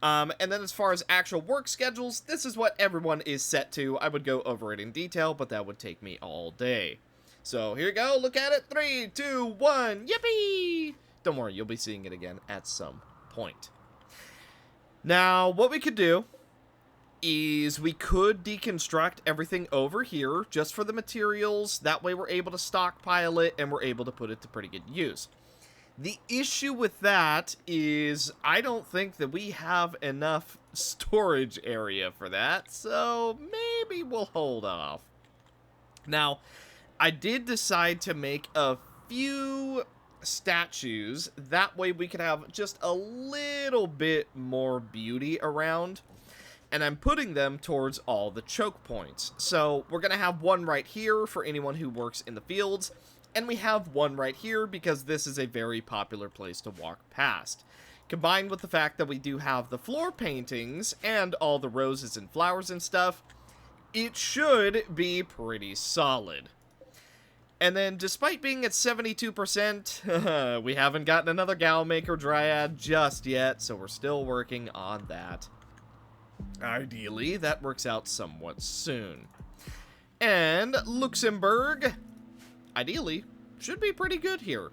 And then as far as actual work schedules, this is what everyone is set to. I would go over it in detail, but that would take me all day. So here you go, look at it, 3, 2, 1, yippee! Don't worry, you'll be seeing it again at some point. Now, what we could do is we could deconstruct everything over here just for the materials. That way we're able to stockpile it and we're able to put it to pretty good use. The issue with that is I don't think that we have enough storage area for that, so maybe we'll hold off. Now, I did decide to make a few statues. That way we could have just a little bit more beauty around. And I'm putting them towards all the choke points. So we're going to have one right here for anyone who works in the fields. And we have one right here because this is a very popular place to walk past. Combined with the fact that we do have the floor paintings and all the roses and flowers and stuff, it should be pretty solid. And then, despite being at 72%, we haven't gotten another Gal Maker Dryad just yet, so we're still working on that. Ideally, that works out somewhat soon. And Luxembourg, ideally, should be pretty good here.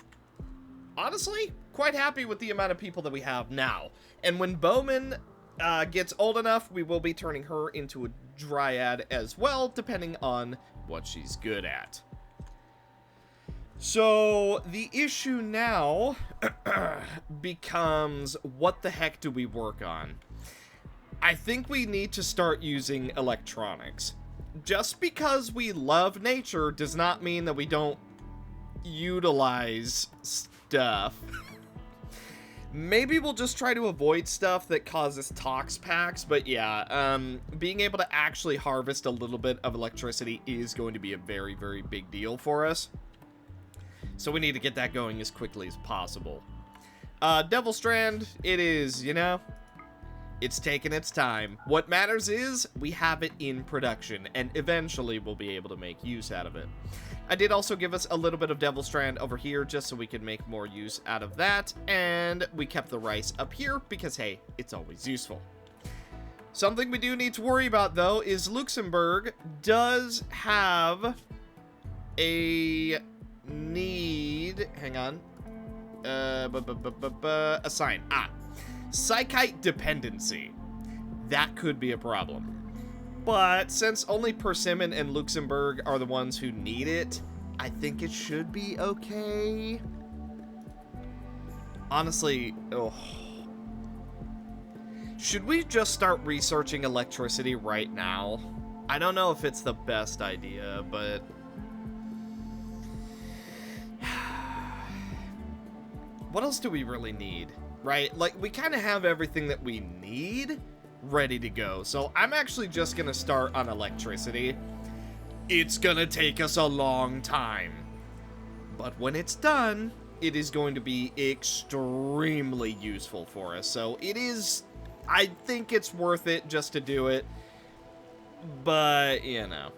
Honestly, quite happy with the amount of people that we have now. And when Bowman gets old enough, we will be turning her into a Dryad as well, depending on what she's good at. So, the issue now becomes, what the heck do we work on? I think we need to start using electronics. Just because we love nature does not mean that we don't utilize stuff. Maybe we'll just try to avoid stuff that causes tox packs, but yeah, being able to actually harvest a little bit of electricity is going to be a very, very big deal for us. So we need to get that going as quickly as possible. Devil Strand, it is, you know, it's taking its time. What matters is we have it in production, and eventually we'll be able to make use out of it. I did also give us a little bit of Devil Strand over here just so we could make more use out of that, and we kept the rice up here because, hey, it's always useful. Something we do need to worry about, though, is Luxembourg does have a need, hang on, assign, Psychite dependency. That could be a problem. But since only Persimmon and Luxembourg are the ones who need it, I think it should be okay. Honestly, should we just start researching electricity right now? I don't know if it's the best idea, but what else do we really need, right? Like, we kind of have everything that we need ready to go. So I'm actually just going to start on electricity. It's going to take us a long time. But when it's done, it is going to be extremely useful for us. So it is, I think it's worth it just to do it. But, you know.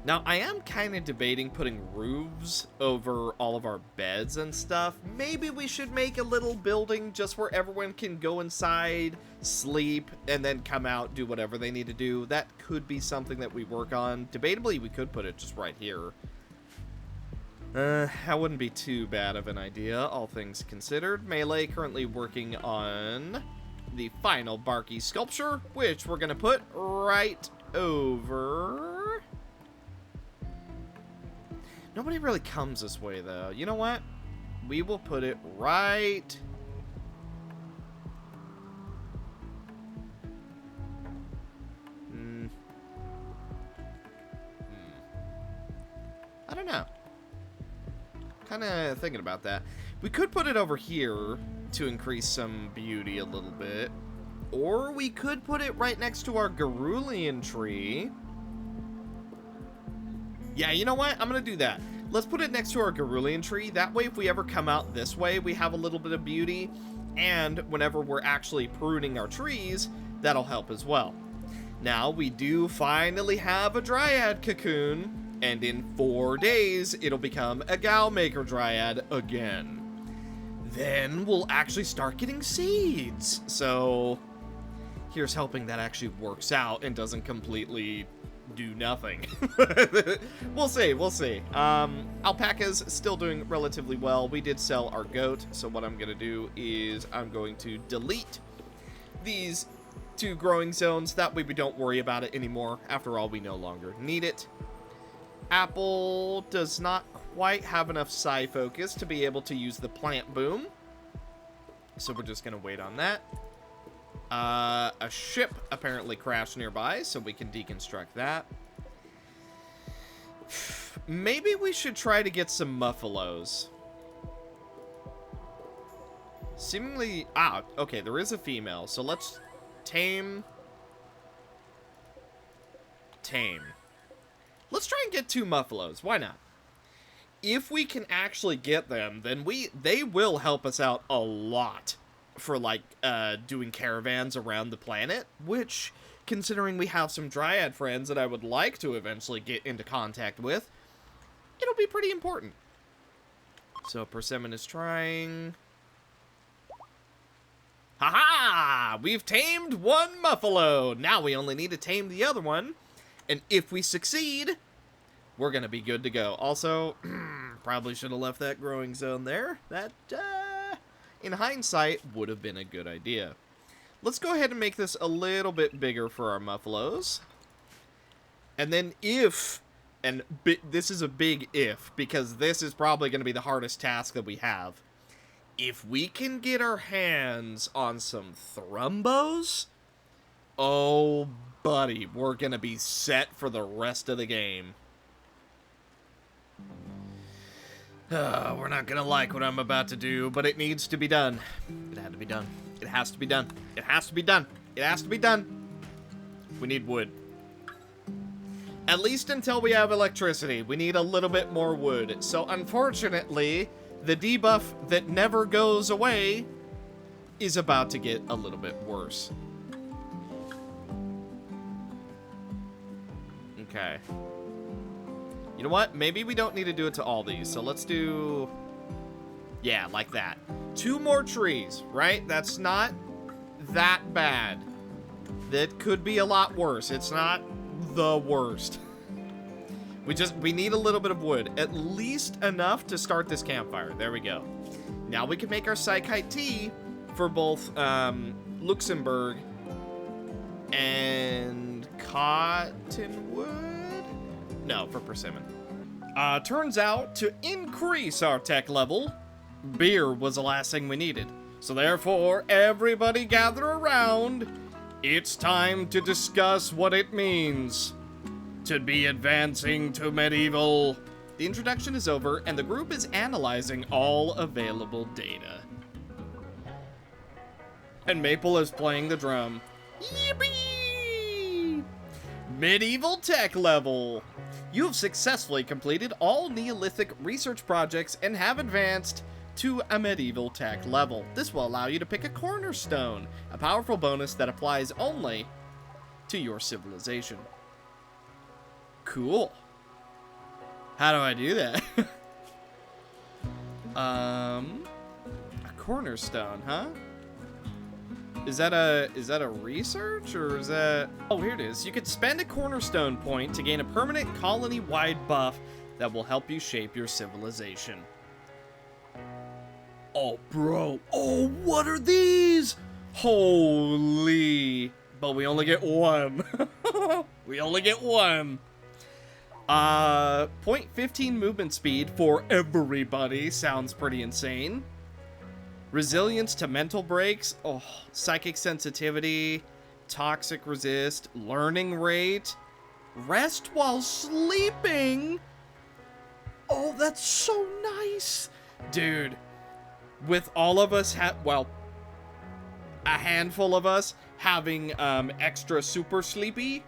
Now, I am kind of debating putting roofs over all of our beds and stuff. Maybe we should make a little building just where everyone can go inside, sleep, and then come out, do whatever they need to do. That could be something that we work on. Debatably, we could put it just right here. That wouldn't be too bad of an idea, all things considered. Melee currently working on the final Barky sculpture, which we're going to put right over... Nobody really comes this way, though. You know what? We will put it right... I don't know. Kind of thinking about that. We could put it over here to increase some beauty a little bit. Or we could put it right next to our Cerulean tree. Yeah, you know what? I'm going to do that. Let's put it next to our Cerulean tree. That way, if we ever come out this way, we have a little bit of beauty. And whenever we're actually pruning our trees, that'll help as well. Now, we do finally have a Dryad cocoon. And in 4 days, it'll become a Galmaker Dryad again. Then we'll actually start getting seeds. So, here's hoping that actually works out and doesn't completely do nothing. We'll see, we'll see. Alpaca's still doing relatively well. We did sell our goat, so what I'm gonna do is I'm going to delete these 2 growing zones. That way we don't worry about it anymore. After all, we no longer need it. Apple does not quite have enough psi focus to be able to use the plant boom, so we're just gonna wait on that. A ship apparently crashed nearby, so we can deconstruct that. Maybe we should try to get some muffalos. Seemingly... okay, there is a female, so let's tame. Let's try and get 2 muffalos. Why not? If we can actually get them, then they will help us out a lot for, like, doing caravans around the planet, which, considering we have some Dryad friends that I would like to eventually get into contact with, it'll be pretty important. So, Persimmon is trying... Haha! We've tamed 1 muffalo! Now we only need to tame the other one, and if we succeed, we're gonna be good to go. Also, probably should have left that growing zone there. That, in hindsight, would have been a good idea. Let's go ahead and make this a little bit bigger for our muffalos. And then if, and this is a big if, because this is probably going to be the hardest task that we have. If we can get our hands on some thrumbos, oh, buddy, we're going to be set for the rest of the game. We're not going to like what I'm about to do, but it needs to be done. It had to be done. It has to be done. It has to be done. It has to be done. We need wood. At least until we have electricity, we need a little bit more wood. So unfortunately, the debuff that never goes away is about to get a little bit worse. Okay. You know what? Maybe we don't need to do it to all these. So let's do... yeah, like that. 2 more trees, right? That's not that bad. That could be a lot worse. It's not the worst. We need a little bit of wood. At least enough to start this campfire. There we go. Now we can make our Psychite tea for both Luxembourg and Cottonwood? No, for Persimmon. Turns out, to increase our tech level, beer was the last thing we needed. So therefore, everybody gather around. It's time to discuss what it means to be advancing to medieval. The introduction is over, and the group is analyzing all available data. And Maple is playing the drum. Yippee! Medieval tech level. You have successfully completed all Neolithic research projects and have advanced to a medieval tech level. This will allow you to pick a cornerstone, a powerful bonus that applies only to your civilization. Cool. How do I do that? A cornerstone, huh? Is that a research, or is that... Oh, here it is. You could spend a cornerstone point to gain a permanent colony-wide buff that will help you shape your civilization. Oh, bro. Oh, what are these? Holy. But we only get one. We only get one. 0.15 movement speed for everybody. Sounds pretty insane. Resilience to mental breaks. Oh, psychic sensitivity. Toxic resist. Learning rate. Rest while sleeping. Oh, that's so nice. Dude, with all of us well, a handful of us having extra super sleepy,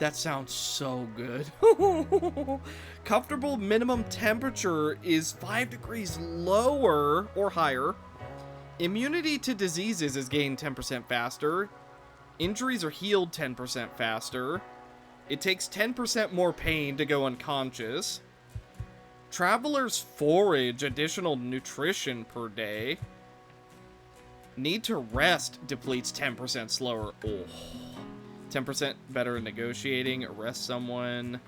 that sounds so good. Comfortable minimum temperature is 5 degrees lower or higher. Immunity to diseases is gained 10% faster. Injuries are healed 10% faster. It takes 10% more pain to go unconscious. Travelers forage additional nutrition per day. Need to rest depletes 10% slower. Oh. 10% better in negotiating. Arrest someone.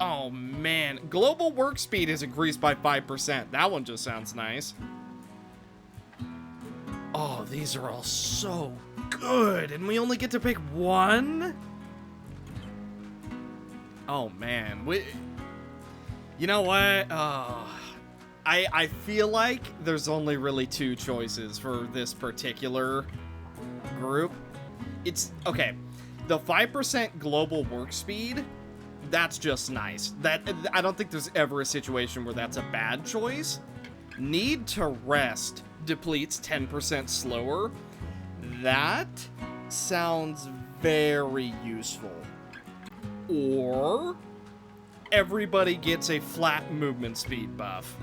Oh, man. Global work speed is increased by 5%. That one just sounds nice. Oh, these are all so good. And we only get to pick one? Oh, man. You know what? I feel like there's only really two choices for this particular group. It's okay. The 5% global work speed, that's just nice. I don't think there's ever a situation where that's a bad choice. Need to rest depletes 10% slower. That sounds very useful. Or everybody gets a flat movement speed buff.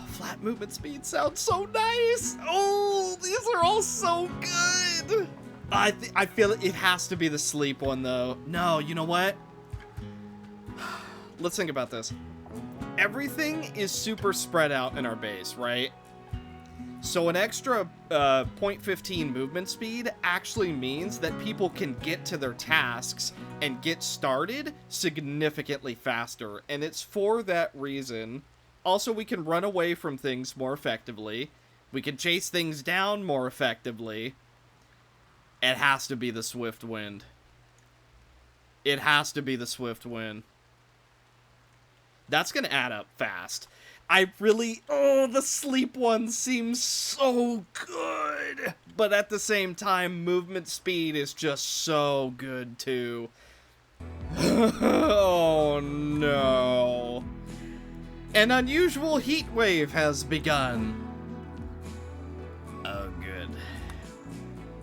Flat movement speed sounds so nice. Oh, these are all so good. I feel it has to be the sleep one, though. No, you know what? Let's think about this. Everything is super spread out in our base, right? So an extra 0.15 movement speed actually means that people can get to their tasks and get started significantly faster. And it's for that reason. Also, we can run away from things more effectively. We can chase things down more effectively. It has to be the Swift Wind. It has to be the Swift Wind. That's gonna add up fast. Oh, the sleep one seems so good. But at the same time, movement speed is just so good too. Oh no. An unusual heat wave has begun. Oh, good.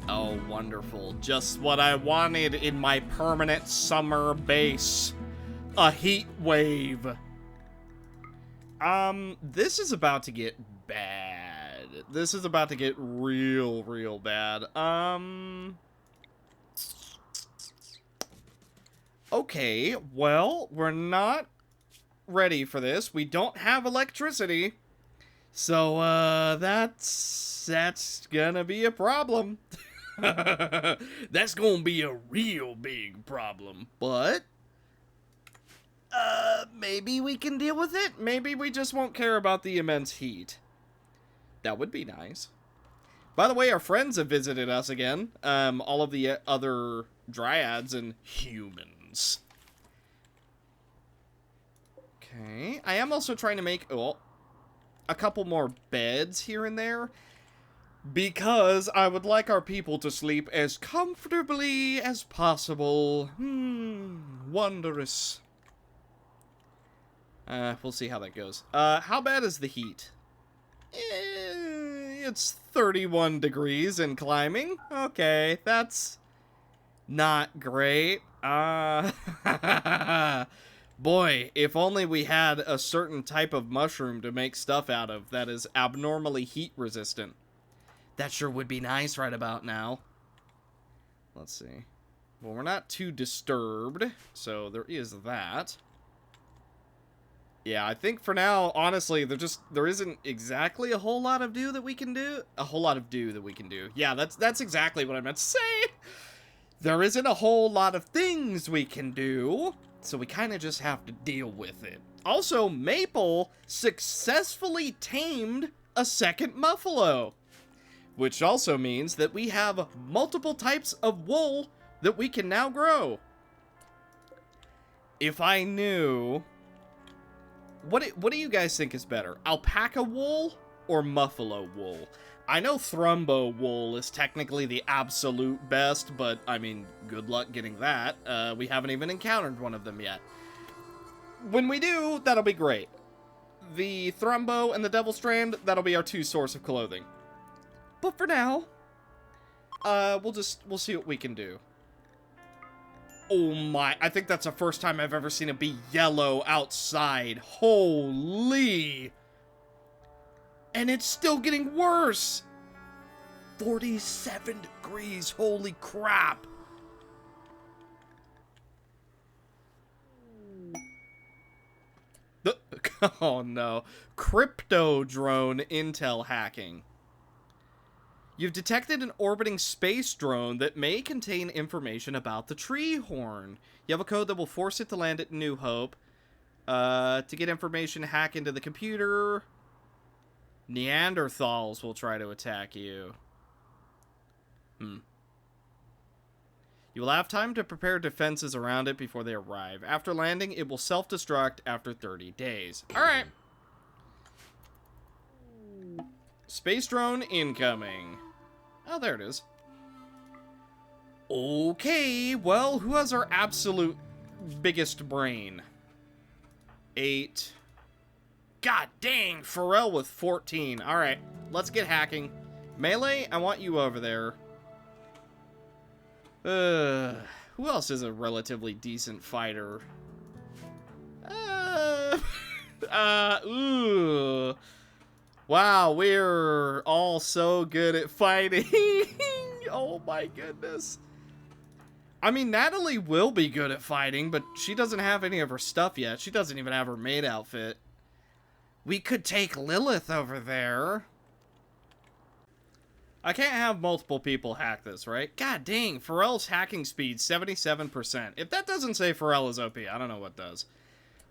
Oh, wonderful. Just what I wanted in my permanent summer base. A heat wave. This is about to get bad. This is about to get real bad. Okay, well, we're not ready for this. We don't have electricity. So, that's gonna be a problem. That's gonna be a real big problem. But maybe we can deal with it. Maybe we just won't care about the immense heat. That would be nice. By the way, our friends have visited us again. All of the other dryads and humans. Okay. I am also trying to make a couple more beds here and there, because I would like our people to sleep as comfortably as possible. Wondrous. We'll see how that goes. How bad is the heat? It's 31 degrees and climbing. Okay, that's not great. Boy, if only we had a certain type of mushroom to make stuff out of that is abnormally heat resistant. That sure would be nice right about now. Let's see. Well, we're not too disturbed, so there is that. Yeah, I think for now, honestly, there isn't exactly a whole lot of do that we can do. Yeah, that's exactly what I meant to say. There isn't a whole lot of things we can do, so we kind of just have to deal with it. Also, Maple successfully tamed a second Muffalo, which also means that we have multiple types of wool that we can now grow. If I knew... What do you guys think is better? Alpaca wool or Muffalo wool? I know Thrumbo wool is technically the absolute best, but, I mean, good luck getting that. We haven't even encountered one of them yet. When we do, that'll be great. The Thrumbo and the Devil Strand, that'll be our 2 source of clothing. But for now, we'll see what we can do. Oh my, I think that's the first time I've ever seen it be yellow outside. Holy. And it's still getting worse. 47 degrees, holy crap. Oh no. Crypto drone intel hacking. You've detected an orbiting space drone that may contain information about the tree horn. You have a code that will force it to land at New Hope. To get information, hack into the computer. Neanderthals will try to attack you. You will have time to prepare defenses around it before they arrive. After landing, it will self-destruct after 30 days. Alright. Space drone incoming. Oh, there it is. Okay, well, who has our absolute biggest brain? 8. God dang, Pharrell with 14. Alright, let's get hacking. Melee, I want you over there. Who else is a relatively decent fighter? Ooh. Wow, we're all so good at fighting. Oh my goodness. I mean, Natalie will be good at fighting, but she doesn't have any of her stuff yet. She doesn't even have her maid outfit. We could take Lilith over there. I can't have multiple people hack this, right? God dang, Pharrell's hacking speed, 77%. If that doesn't say Pharrell is OP, I don't know what does.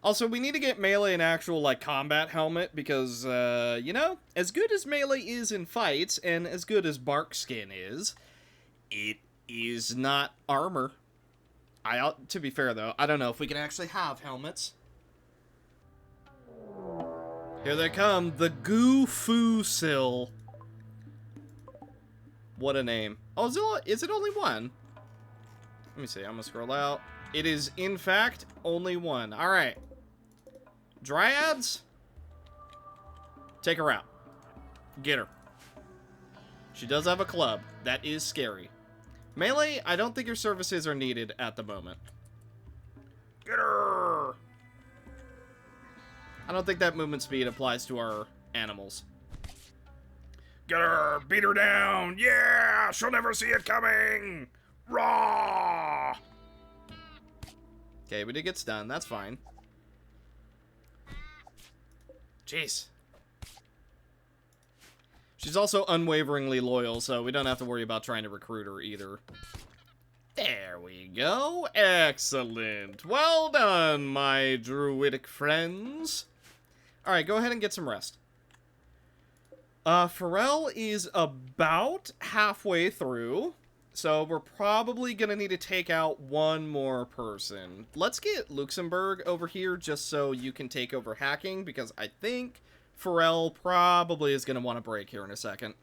Also, we need to get Melee an actual, like, combat helmet, because, you know, as good as Melee is in fights, and as good as Bark Skin is, it is not armor. To be fair, though, I don't know if we can actually have helmets. Here they come, the Goo-Foo-Sil. What a name. Oh, is it only one? Let me see, I'm gonna scroll out. It is, in fact, only one. Alright. Dryads? Take her out. Get her. She does have a club. That is scary. Melee, I don't think your services are needed at the moment. Get her! I don't think that movement speed applies to our animals. Get her! Beat her down! Yeah! She'll never see it coming! Raw! Okay, but it gets done. That's fine. Jeez. She's also unwaveringly loyal, so we don't have to worry about trying to recruit her either. There we go. Excellent. Well done, my druidic friends. Alright, go ahead and get some rest. Pharrell is about halfway through, so we're probably gonna need to take out one more person. Let's get Luxembourg over here just so you can take over hacking, because I think Pharrell probably is gonna want to break here in a second.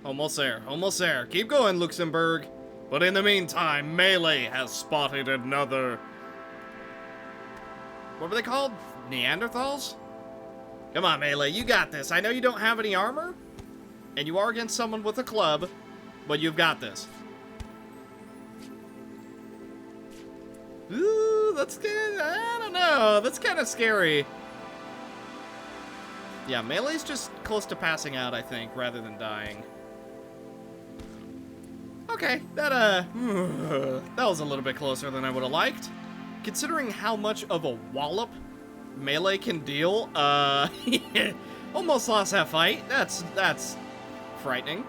Almost there, almost there. Keep going, Luxembourg. But in the meantime, Melee has spotted another... What were they called? Neanderthals? Come on, Melee, you got this. I know you don't have any armor, and you are against someone with a club, but you've got this. Ooh, that's kind of... I don't know. That's kind of scary. Yeah, Melee's just close to passing out, I think, rather than dying. Okay, that that was a little bit closer than I would have liked. Considering how much of a wallop Melee can deal, almost lost that fight. That's frightening.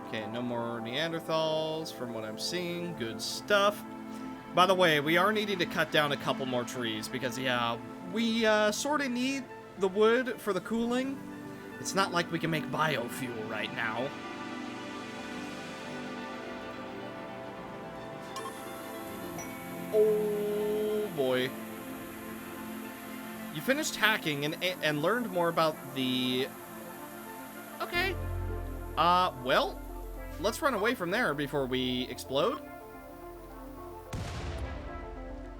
Okay, no more Neanderthals from what I'm seeing. Good stuff. By the way, we are needing to cut down a couple more trees because, yeah, we sort of need the wood for the cooling. It's not like we can make biofuel right now. Oh boy. You finished hacking and learned more about the... Okay. Well, let's run away from there before we explode.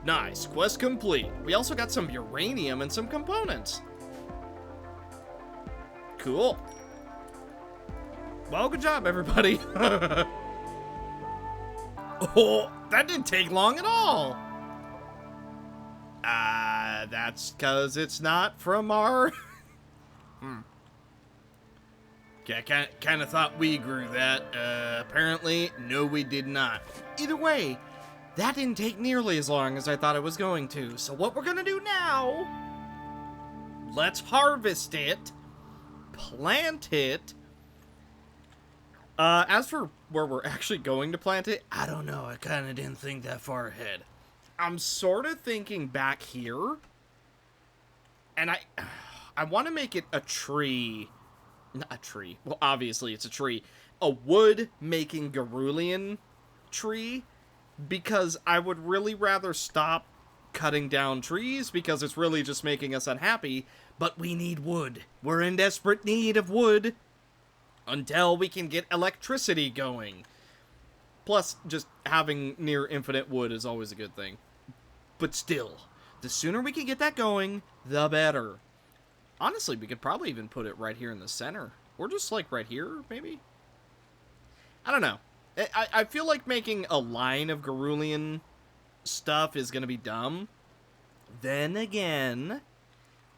Nice, quest complete. We also got some uranium and some components. Cool. Well, good job, everybody. Oh, that didn't take long at all. That's because it's not from our... Okay, I kind of thought we grew that. Apparently, no, we did not. Either way, that didn't take nearly as long as I thought it was going to. So what we're going to do now... Let's harvest it. Plant it. As for where we're actually going to plant it, I don't know. I kind of didn't think that far ahead. I'm sort of thinking back here. And I want to make it a tree. Not a tree. Well, obviously it's a tree. A wood-making Garulian tree. Because I would really rather stop cutting down trees because it's really just making us unhappy. But we need wood. We're in desperate need of wood. Until we can get electricity going. Plus, just having near infinite wood is always a good thing. But still, the sooner we can get that going, the better. Honestly, we could probably even put it right here in the center. Or just like right here, maybe? I don't know. I feel like making a line of Garulian stuff is going to be dumb. Then again...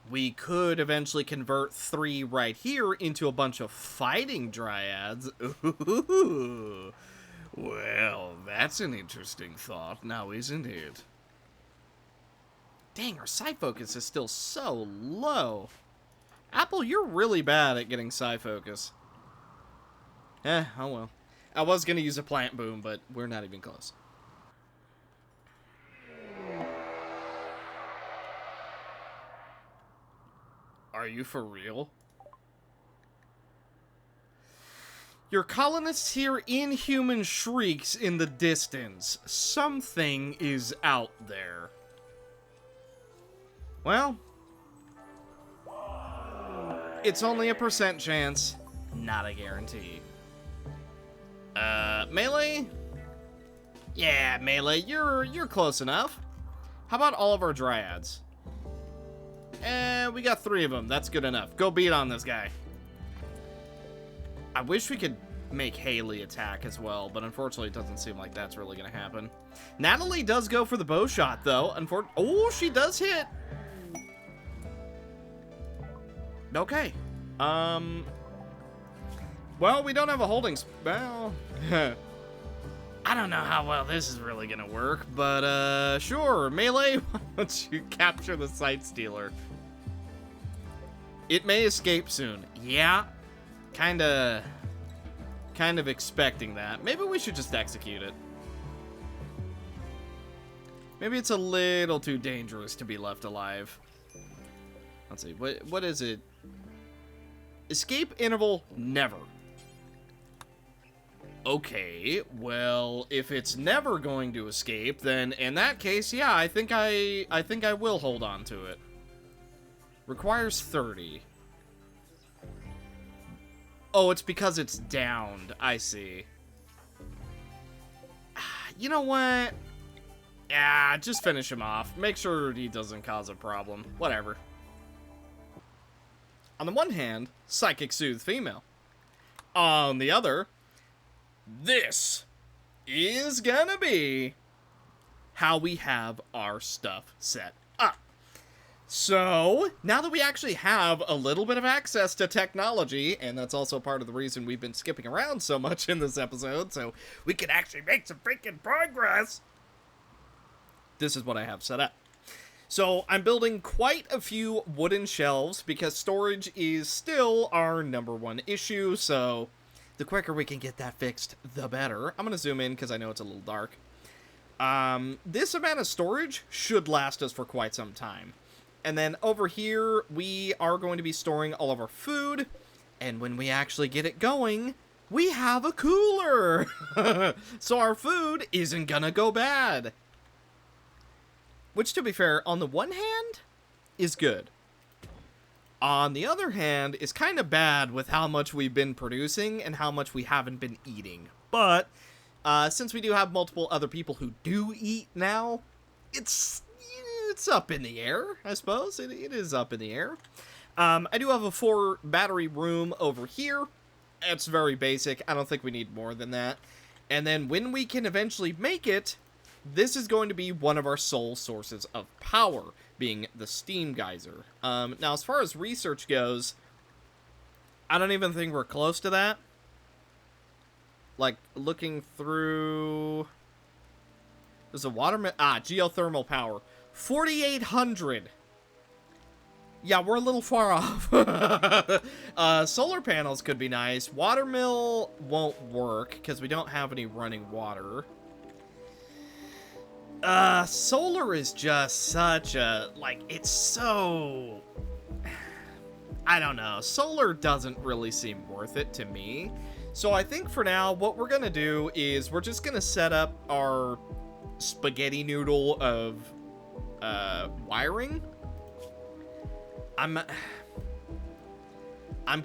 We could eventually convert 3 right here into a bunch of fighting dryads. Ooh. Well, that's an interesting thought now, isn't it? Dang, our sight focus is still so low. Apple, you're really bad at getting sight focus. Oh well. I was going to use a plant boom, but we're not even close. Are you for real? Your colonists hear inhuman shrieks in the distance. Something is out there. Well, it's only a % chance, not a guarantee. Melee? Yeah, Melee, you're close enough. How about all of our dryads? We got 3 of them. That's good enough. Go beat on this guy. I wish we could make Haley attack as well, but unfortunately it doesn't seem like that's really going to happen. Natalie does go for the bow shot, though. Oh, she does hit. Okay. Well, we don't have a holding spell. I don't know how well this is really going to work, but, sure. Melee, why don't you capture the Sight Stealer? It may escape soon. Yeah, kind of expecting that. Maybe we should just execute it. Maybe it's a little too dangerous to be left alive. Let's see, what is it? Escape interval, never. Okay, well, if it's never going to escape, then in that case, yeah, I think I will hold on to it. Requires 30. Oh, it's because it's downed. I see. You know what? Yeah, just finish him off. Make sure he doesn't cause a problem. Whatever. On the one hand, Psychic Soothe female. On the other, this is gonna be how we have our stuff set up. So, now that we actually have a little bit of access to technology, and that's also part of the reason we've been skipping around so much in this episode, so we can actually make some freaking progress, this is what I have set up. So, I'm building quite a few wooden shelves, because storage is still our #1 issue, so the quicker we can get that fixed, the better. I'm going to zoom in, because I know it's a little dark. This amount of storage should last us for quite some time. And then over here, we are going to be storing all of our food. And when we actually get it going, we have a cooler. So our food isn't gonna go bad. Which, to be fair, on the one hand, is good. On the other hand, is kind of bad with how much we've been producing and how much we haven't been eating. But, since we do have multiple other people who do eat now, it's up in the air, I suppose. It is up in the air. I do have a 4 battery room over here. It's very basic. I don't think we need more than that. And then when we can eventually make it, this is going to be one of our sole sources of power, being the steam geyser. Now, as far as research goes, I don't even think we're close to that. Like, looking through... There's a geothermal power. 4,800. Yeah, we're a little far off. Solar panels could be nice. Watermill won't work because we don't have any running water. Solar is just such a, like, it's so... I don't know. Solar doesn't really seem worth it to me. So I think for now, what we're going to do is we're just going to set up our spaghetti noodle of wiring. I'm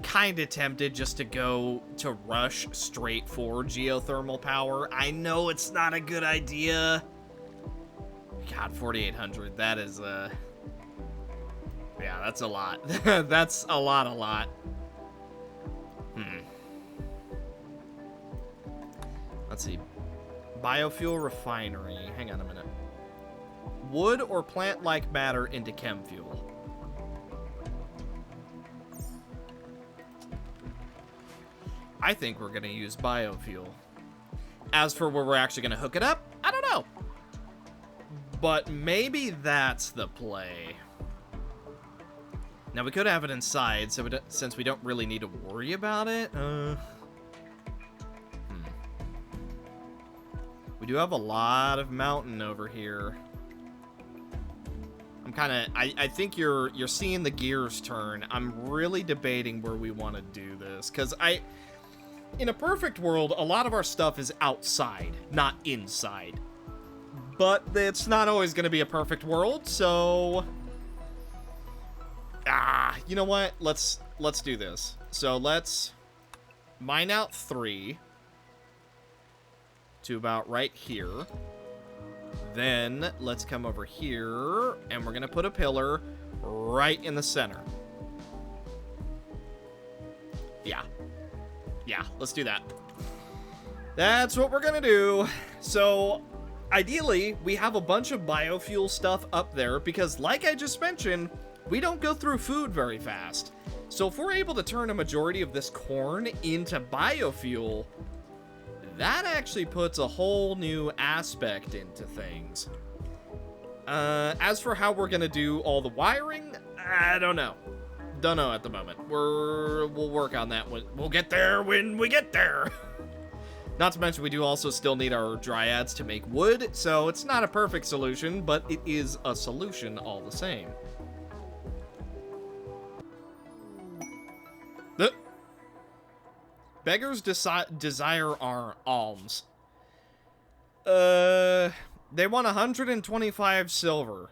kind of tempted just to go to rush straight for geothermal power. I know it's not a good idea. God, 4,800. That is yeah, that's a lot. That's a lot. Let's see. Biofuel refinery. Hang on a minute. Wood or plant-like matter into Chemfuel. I think we're going to use biofuel. As for where we're actually going to hook it up, I don't know. But maybe that's the play. Now, we could have it inside, so since we don't really need to worry about it. We do have a lot of mountain over here. I'm kind of... I think you're seeing the gears turn. I'm really debating where we want to do this. Because in a perfect world, a lot of our stuff is outside, not inside. But it's not always going to be a perfect world, so... you know what? Let's do this. So let's mine out 3 to about right here. Then let's come over here and we're gonna put a pillar right in the center. Yeah, let's do that. That's what we're gonna do. So ideally we have a bunch of biofuel stuff up there because, like I just mentioned, we don't go through food very fast. So if we're able to turn a majority of this corn into biofuel, that actually puts a whole new aspect into things. As for how we're gonna do all the wiring, I don't know. Don't know at the moment. We'll work on that. We'll get there when we get there. Not to mention we do also still need our dryads to make wood, so it's not a perfect solution, but it is a solution all the same. Beggars desire our alms. They want 125 silver.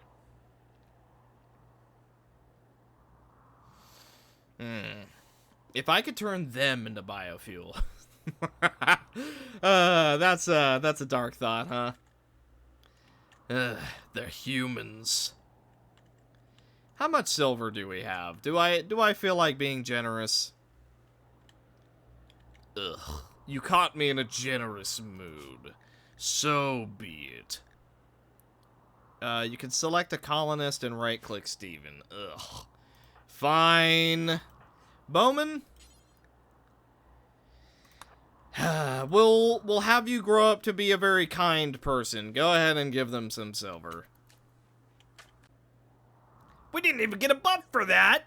If I could turn them into biofuel. That's a dark thought, huh? They're humans. How much silver do we have? Do I feel like being generous? Ugh. You caught me in a generous mood. So be it. You can select a colonist and right-click Steven. Ugh. Fine. Bowman? We'll have you grow up to be a very kind person. Go ahead and give them some silver. We didn't even get a buff for that!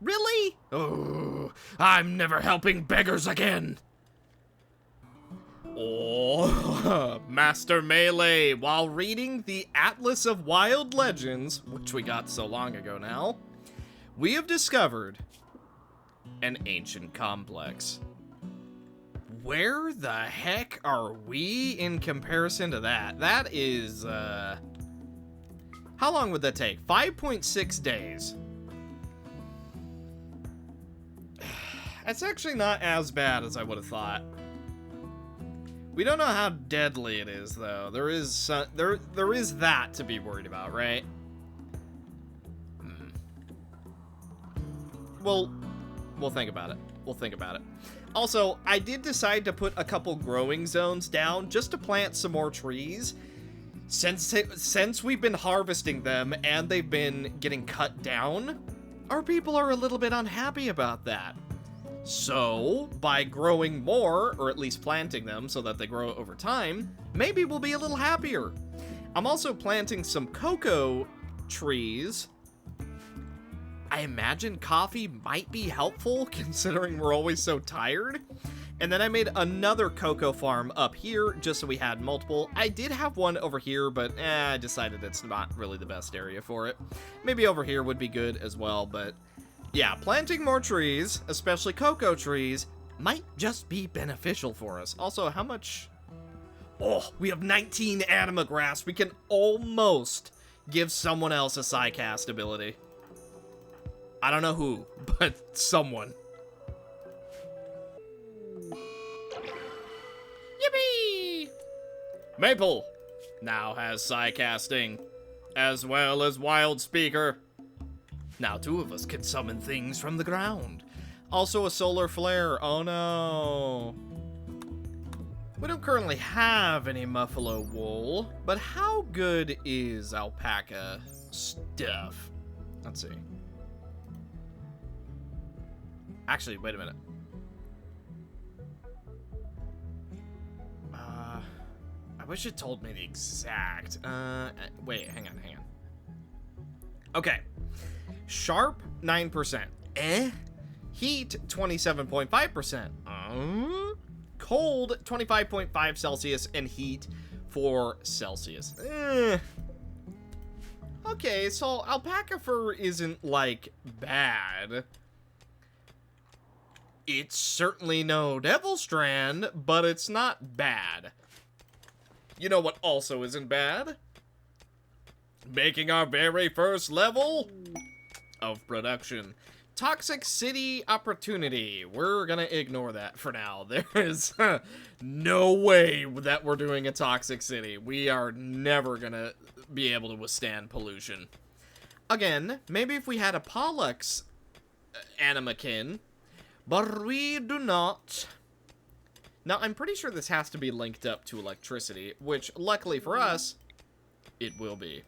Really? Oh, I'm never helping beggars again. Oh, Master Melee. While reading the Atlas of Wild Legends, which we got so long ago now, we have discovered an ancient complex. Where the heck are we in comparison to that? That is, how long would that take? 5.6 days. That's actually not as bad as I would have thought. We don't know how deadly it is, though. There is there is that to be worried about, right? Well, we'll think about it. We'll think about it. Also, I did decide to put a couple growing zones down just to plant some more trees. Since we've been harvesting them and they've been getting cut down, our people are a little bit unhappy about that. So, by growing more, or at least planting them so that they grow over time, maybe we'll be a little happier. I'm also planting some cocoa trees. I imagine coffee might be helpful, considering we're always so tired. And then I made another cocoa farm up here, just so we had multiple. I did have one over here, but I decided it's not really the best area for it. Maybe over here would be good as well, but yeah, planting more trees, especially cocoa trees, might just be beneficial for us. Also, how much? Oh, we have 19 anima grass. We can almost give someone else a psycast ability. I don't know who, but someone. Yippee! Maple now has psycasting, as well as Wild Speaker. Now 2 of us can summon things from the ground. Also a solar flare. Oh no. We don't currently have any muffalo wool, but how good is alpaca stuff? Let's see. Actually, wait a minute. I wish it told me the exact. Wait, hang on. Okay. Sharp, 9%. Heat, 27.5%. Cold, 25.5 Celsius, and heat 4 Celsius. Okay, so alpaca fur isn't, like, bad. It's certainly no devil strand, but it's not bad. You know what also isn't bad? Making our very first level of production. Toxic City Opportunity. We're gonna ignore that for now. There is no way that we're doing a Toxic City. We are never gonna be able to withstand pollution. Again, maybe if we had a Pollux animakin, but we do not. Now, I'm pretty sure this has to be linked up to electricity, which, luckily for us, it will be.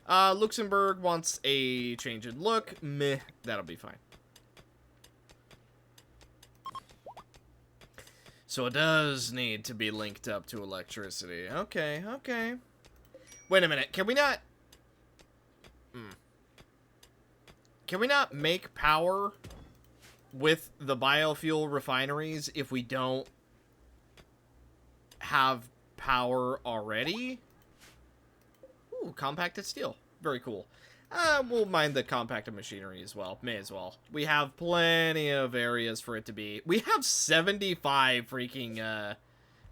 Luxembourg wants a change in look. Meh, that'll be fine. So it does need to be linked up to electricity. Okay. Wait a minute, can we not... Can we not make power with the biofuel refineries if we don't have power already? Ooh, compacted steel. Very cool. We'll mine the compacted machinery as well. May as well. We have plenty of areas for it to be. We have 75 freaking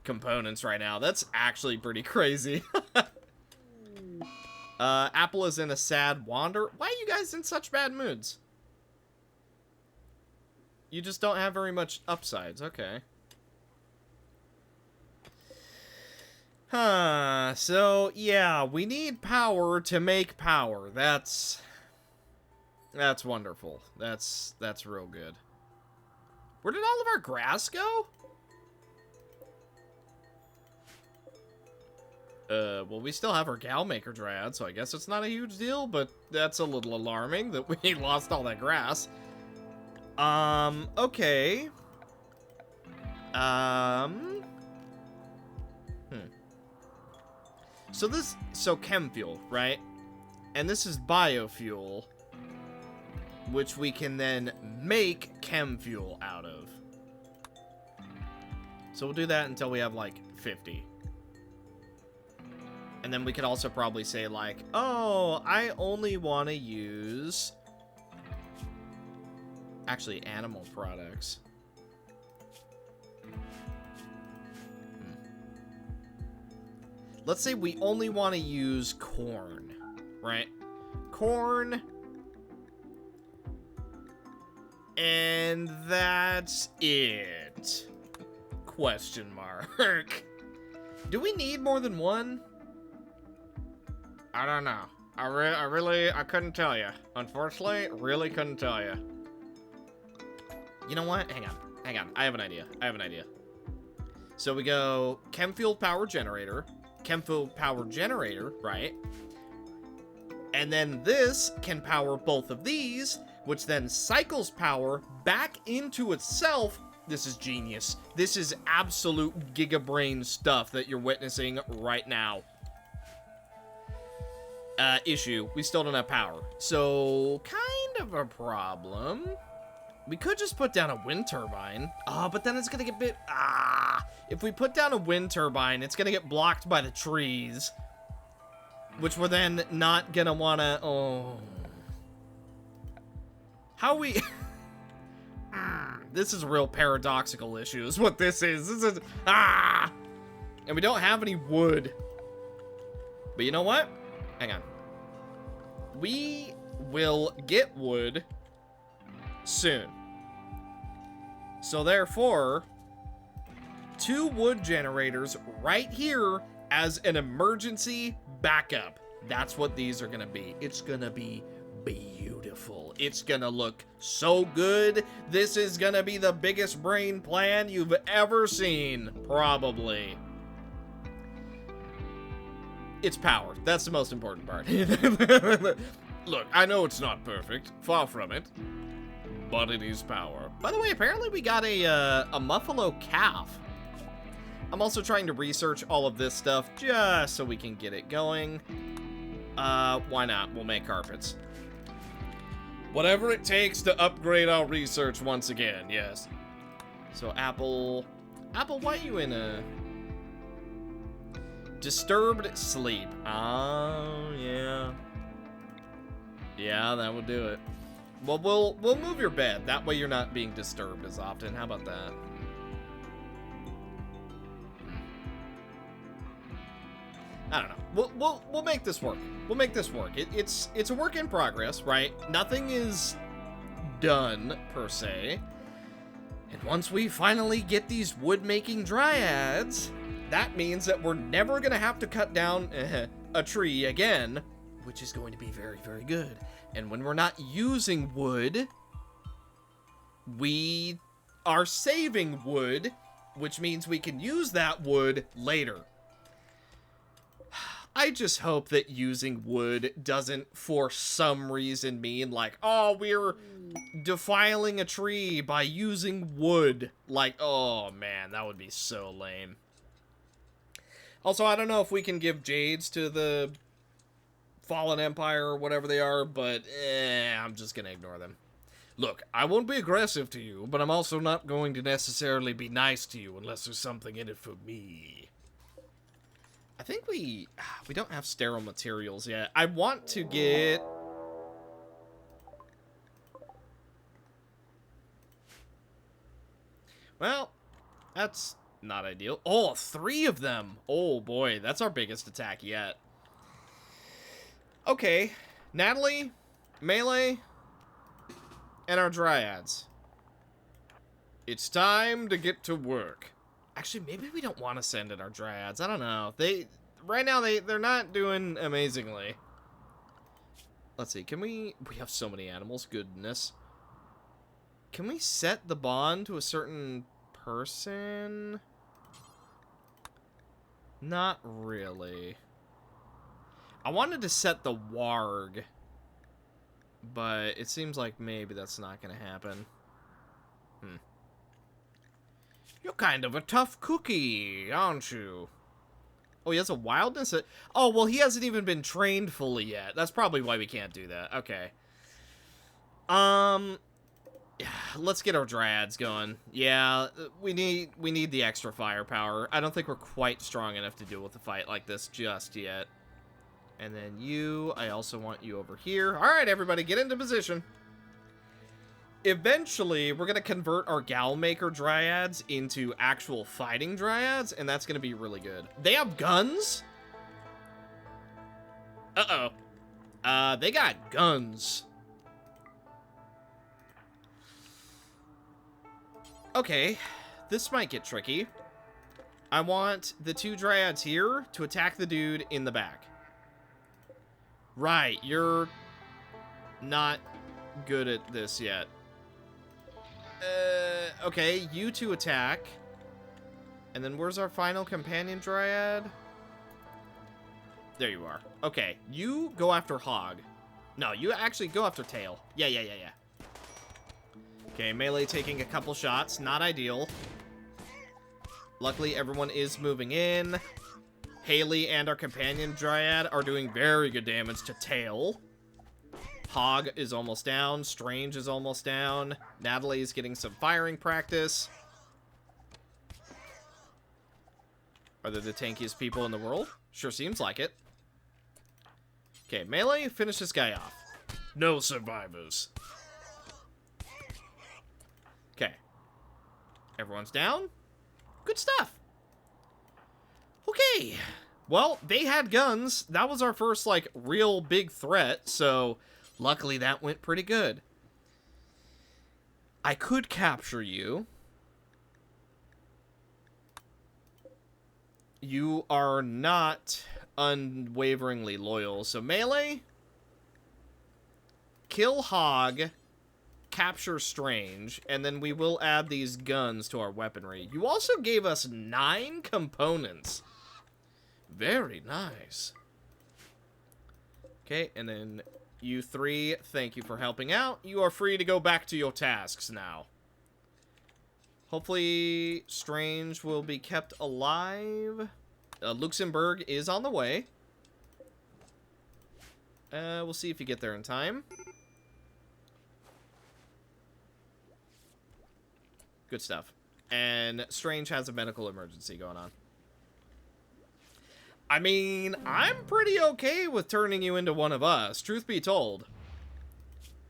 components right now. That's actually pretty crazy. Apple is in a sad wander. Why are you guys in such bad moods? You just don't have very much upsides. Okay. Huh, so, yeah, we need power to make power. That's wonderful. That's real good. Where did all of our grass go? Well, we still have our Gal Maker Dryad, so I guess it's not a huge deal, but that's a little alarming that we lost all that grass. Okay. So Chemfuel, right? And this is biofuel, which we can then make Chemfuel out of. So we'll do that until we have, like, 50. And then we could also probably say, like, oh, I only want to use... actually, animal products. Let's say we only want to use corn, right? Corn. And that's it. Question mark. Do we need more than one? I don't know. I couldn't tell you. Unfortunately, really couldn't tell you. You know what? Hang on. I have an idea. So we go Chemfuel power generator, right? And then this can power both of these, which then cycles power back into itself. This is genius. This is absolute gigabrain stuff that you're witnessing right now. Issue. We still don't have power. So, kind of a problem. We could just put down a wind turbine. But then it's gonna get if we put down a wind turbine, it's gonna get blocked by the trees. Which we're then not gonna wanna, How we... This is a real paradoxical issue, is what this is. This is... And we don't have any wood. But you know what? Hang on. We will get wood soon. So therefore, 2 wood generators right here as an emergency backup. That's what these are gonna be. It's gonna be beautiful. It's gonna look so good. This is gonna be the biggest brain plan you've ever seen, probably. It's power. That's the most important part. Look, I know it's not perfect. Far from it. But it is power. By the way, apparently we got a Muffalo calf. I'm also trying to research all of this stuff just so we can get it going. Why not? We'll make carpets. Whatever it takes to upgrade our research once again, yes. So Apple, why are you in a disturbed sleep? Oh, yeah. Yeah, that would do it. Well, we'll move your bed. That way you're not being disturbed as often. How about that? I don't know. We'll make this work. We'll make this work. It's a work in progress, right? Nothing is done per se. And once we finally get these wood-making dryads, that means that we're never gonna have to cut down a tree again, which is going to be very, very good. And when we're not using wood, we are saving wood, which means we can use that wood later. I just hope that using wood doesn't, for some reason, mean like, oh, we're defiling a tree by using wood. Like, oh man, that would be so lame. Also, I don't know if we can give jades to the Fallen Empire or whatever they are, but I'm just gonna ignore them. Look, I won't be aggressive to you, but I'm also not going to necessarily be nice to you unless there's something in it for me. I think we don't have sterile materials yet. I want to get... Well, that's not ideal. Oh, 3 of them. Oh boy, that's our biggest attack yet. Okay, Natalie, Melee, and our dryads. It's time to get to work. Actually, maybe we don't want to send in our dryads. I don't know. Right now they're not doing amazingly. Let's see. Can we have so many animals, goodness. Can we set the bond to a certain person? Not really. I wanted to set the warg, but it seems like maybe that's not going to happen. You're kind of a tough cookie, aren't you? Oh, he has a wildness? Oh, well, he hasn't even been trained fully yet. That's probably why we can't do that. Okay. Let's get our dryads going. Yeah, we need the extra firepower. I don't think we're quite strong enough to deal with a fight like this just yet. And then you, I also want you over here. All right, everybody, get into position. Eventually, we're going to convert our Galmaker dryads into actual fighting dryads, and that's going to be really good. They have guns? Uh-oh. They got guns. Okay, this might get tricky. I want the 2 dryads here to attack the dude in the back. Right, you're not good at this yet. Okay, you 2 attack. And then where's our final companion dryad? There you are. Okay, you go after Hog. No, you actually go after Tail. Yeah. Okay, melee taking a couple shots. Not ideal. Luckily, everyone is moving in. Haley and our companion dryad are doing very good damage to Tail. Hog is almost down. Strange is almost down. Natalie is getting some firing practice. Are they the tankiest people in the world? Sure seems like it. Okay, melee, finish this guy off. No survivors. Okay. Everyone's down. Good stuff. Okay. Well, they had guns. That was our first, like, real big threat, so luckily that went pretty good. I could capture you. You are not unwaveringly loyal, so melee, kill Hog, capture Strange, and then we will add these guns to our weaponry. You also gave us 9 components. Very nice. Okay, and then you 3, thank you for helping out. You are free to go back to your tasks now. Hopefully, Strange will be kept alive. Luxembourg is on the way. We'll see if you get there in time. Good stuff. And Strange has a medical emergency going on. I mean, I'm pretty okay with turning you into one of us, truth be told.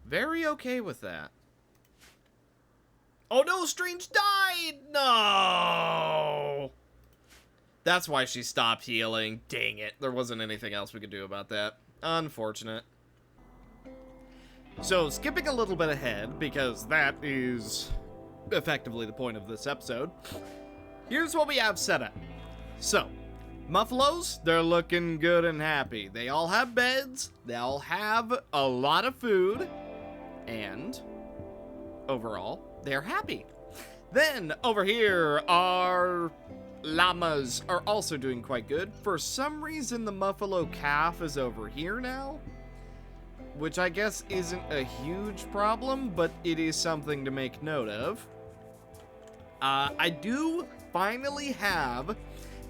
Very okay with that. Oh no, Strange died! No! That's why she stopped healing. Dang it. There wasn't anything else we could do about that. Unfortunate. So, skipping a little bit ahead, because that is effectively the point of this episode, here's what we have set up. So, Muffalos, they're looking good and happy. They all have beds, they all have a lot of food, and overall, they're happy. Then, over here, our llamas are also doing quite good. For some reason, the Muffalo calf is over here now, which I guess isn't a huge problem, but it is something to make note of. I do finally have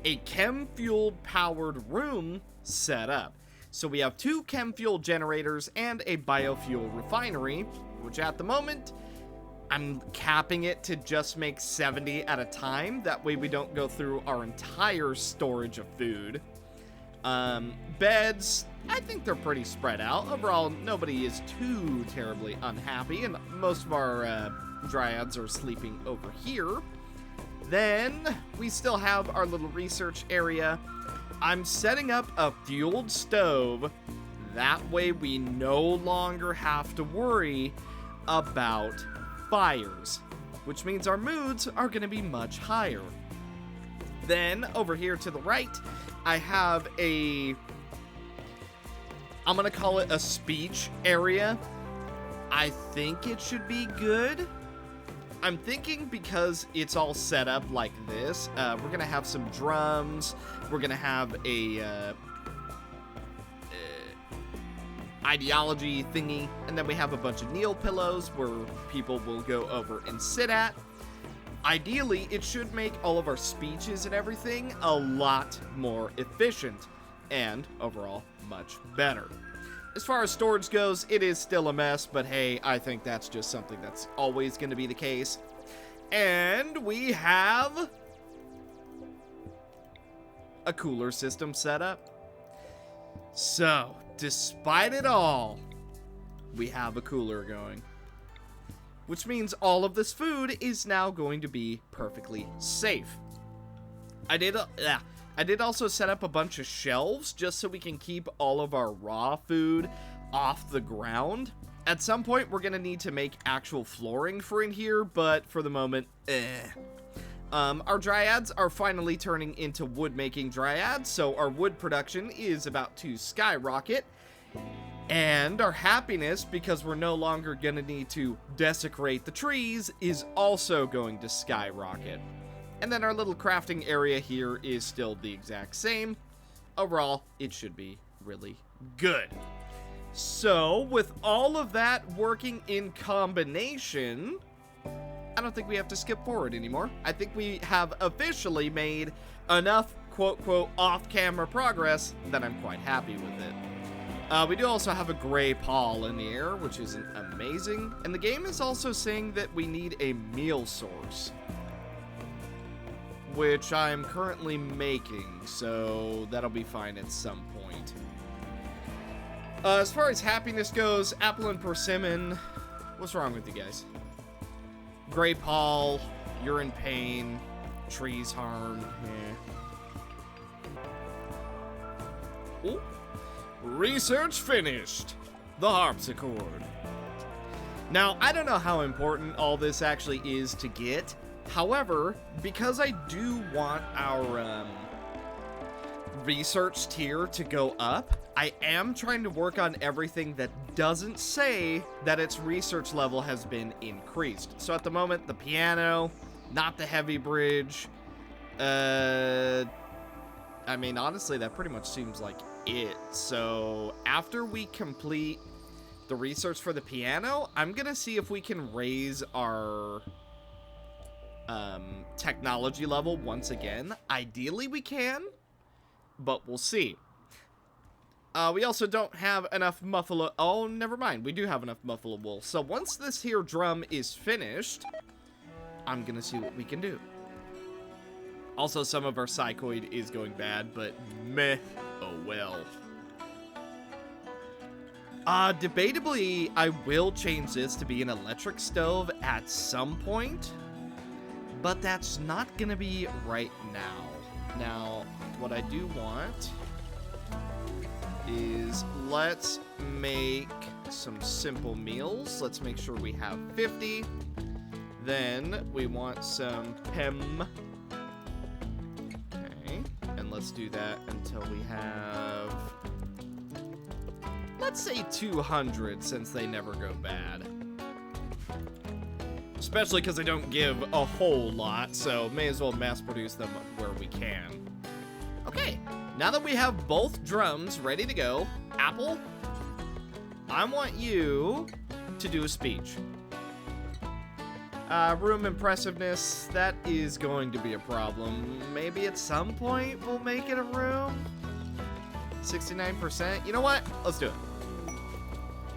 a Chemfuel powered room set up. So we have 2 Chemfuel generators and a biofuel refinery, which at the moment, I'm capping it to just make 70 at a time. That way we don't go through our entire storage of food. Beds, I think they're pretty spread out. Overall, nobody is too terribly unhappy, and most of our dryads are sleeping over here. Then we still have our little research area. I'm setting up a fueled stove. That way we no longer have to worry about fires, which means our moods are going to be much higher. Then over here to the right, I have I'm going to call it a speech area. I think it should be good. I'm thinking because it's all set up like this, we're going to have some drums, we're going to have a ideology thingy, and then we have a bunch of kneel pillows where people will go over and sit at. Ideally, it should make all of our speeches and everything a lot more efficient, and overall, much better. As far as storage goes, it is still a mess, but hey, I think that's just something that's always going to be the case. And we have a cooler system set up. So, despite it all, we have a cooler going. Which means all of this food is now going to be perfectly safe. I did also set up a bunch of shelves just so we can keep all of our raw food off the ground. At some point, we're going to need to make actual flooring for in here, but for the moment, Our dryads are finally turning into wood-making dryads, so our wood production is about to skyrocket. And our happiness, because we're no longer going to need to desecrate the trees, is also going to skyrocket. And then our little crafting area here is still the exact same. Overall, it should be really good. So, with all of that working in combination, I don't think we have to skip forward anymore. I think we have officially made enough quote-quote off-camera progress that I'm quite happy with it. We do also have a gray pall in the air, which is amazing. And the game is also saying that we need a meal source, which I'm currently making, so that'll be fine at some point. As far as happiness goes, apple and persimmon, what's wrong with you guys? Gray pall, you're in pain, trees harmed, Ooh. Research finished. The harpsichord. Now, I don't know how important all this actually is to get. However, because I do want our research tier to go up, I am trying to work on everything that doesn't say that its research level has been increased. So at the moment, the piano, not the heavy bridge. I mean, honestly, that pretty much seems like it. So after we complete the research for the piano, I'm gonna see if we can raise our technology level once again. Ideally we can, but we'll see. We also don't have enough muffalo. Oh, never mind. We do have enough buffalo wool. So once this here drum is finished, I'm gonna see what we can do. Also, some of our psychoid is going bad, but meh, oh well. Debatably, I will change this to be an electric stove at some point, but that's not gonna be right now. Now, what I do want is let's make some simple meals. Let's make sure we have 50. Then we want some PEM. Okay, and let's do that until we have, let's say 200, since they never go bad. Especially because they don't give a whole lot, so may as well mass produce them where we can. Okay, now that we have both drums ready to go, Apple, I want you to do a speech. Room impressiveness, that is going to be a problem. Maybe at some point we'll make it a room. 69%. You know what? Let's do it.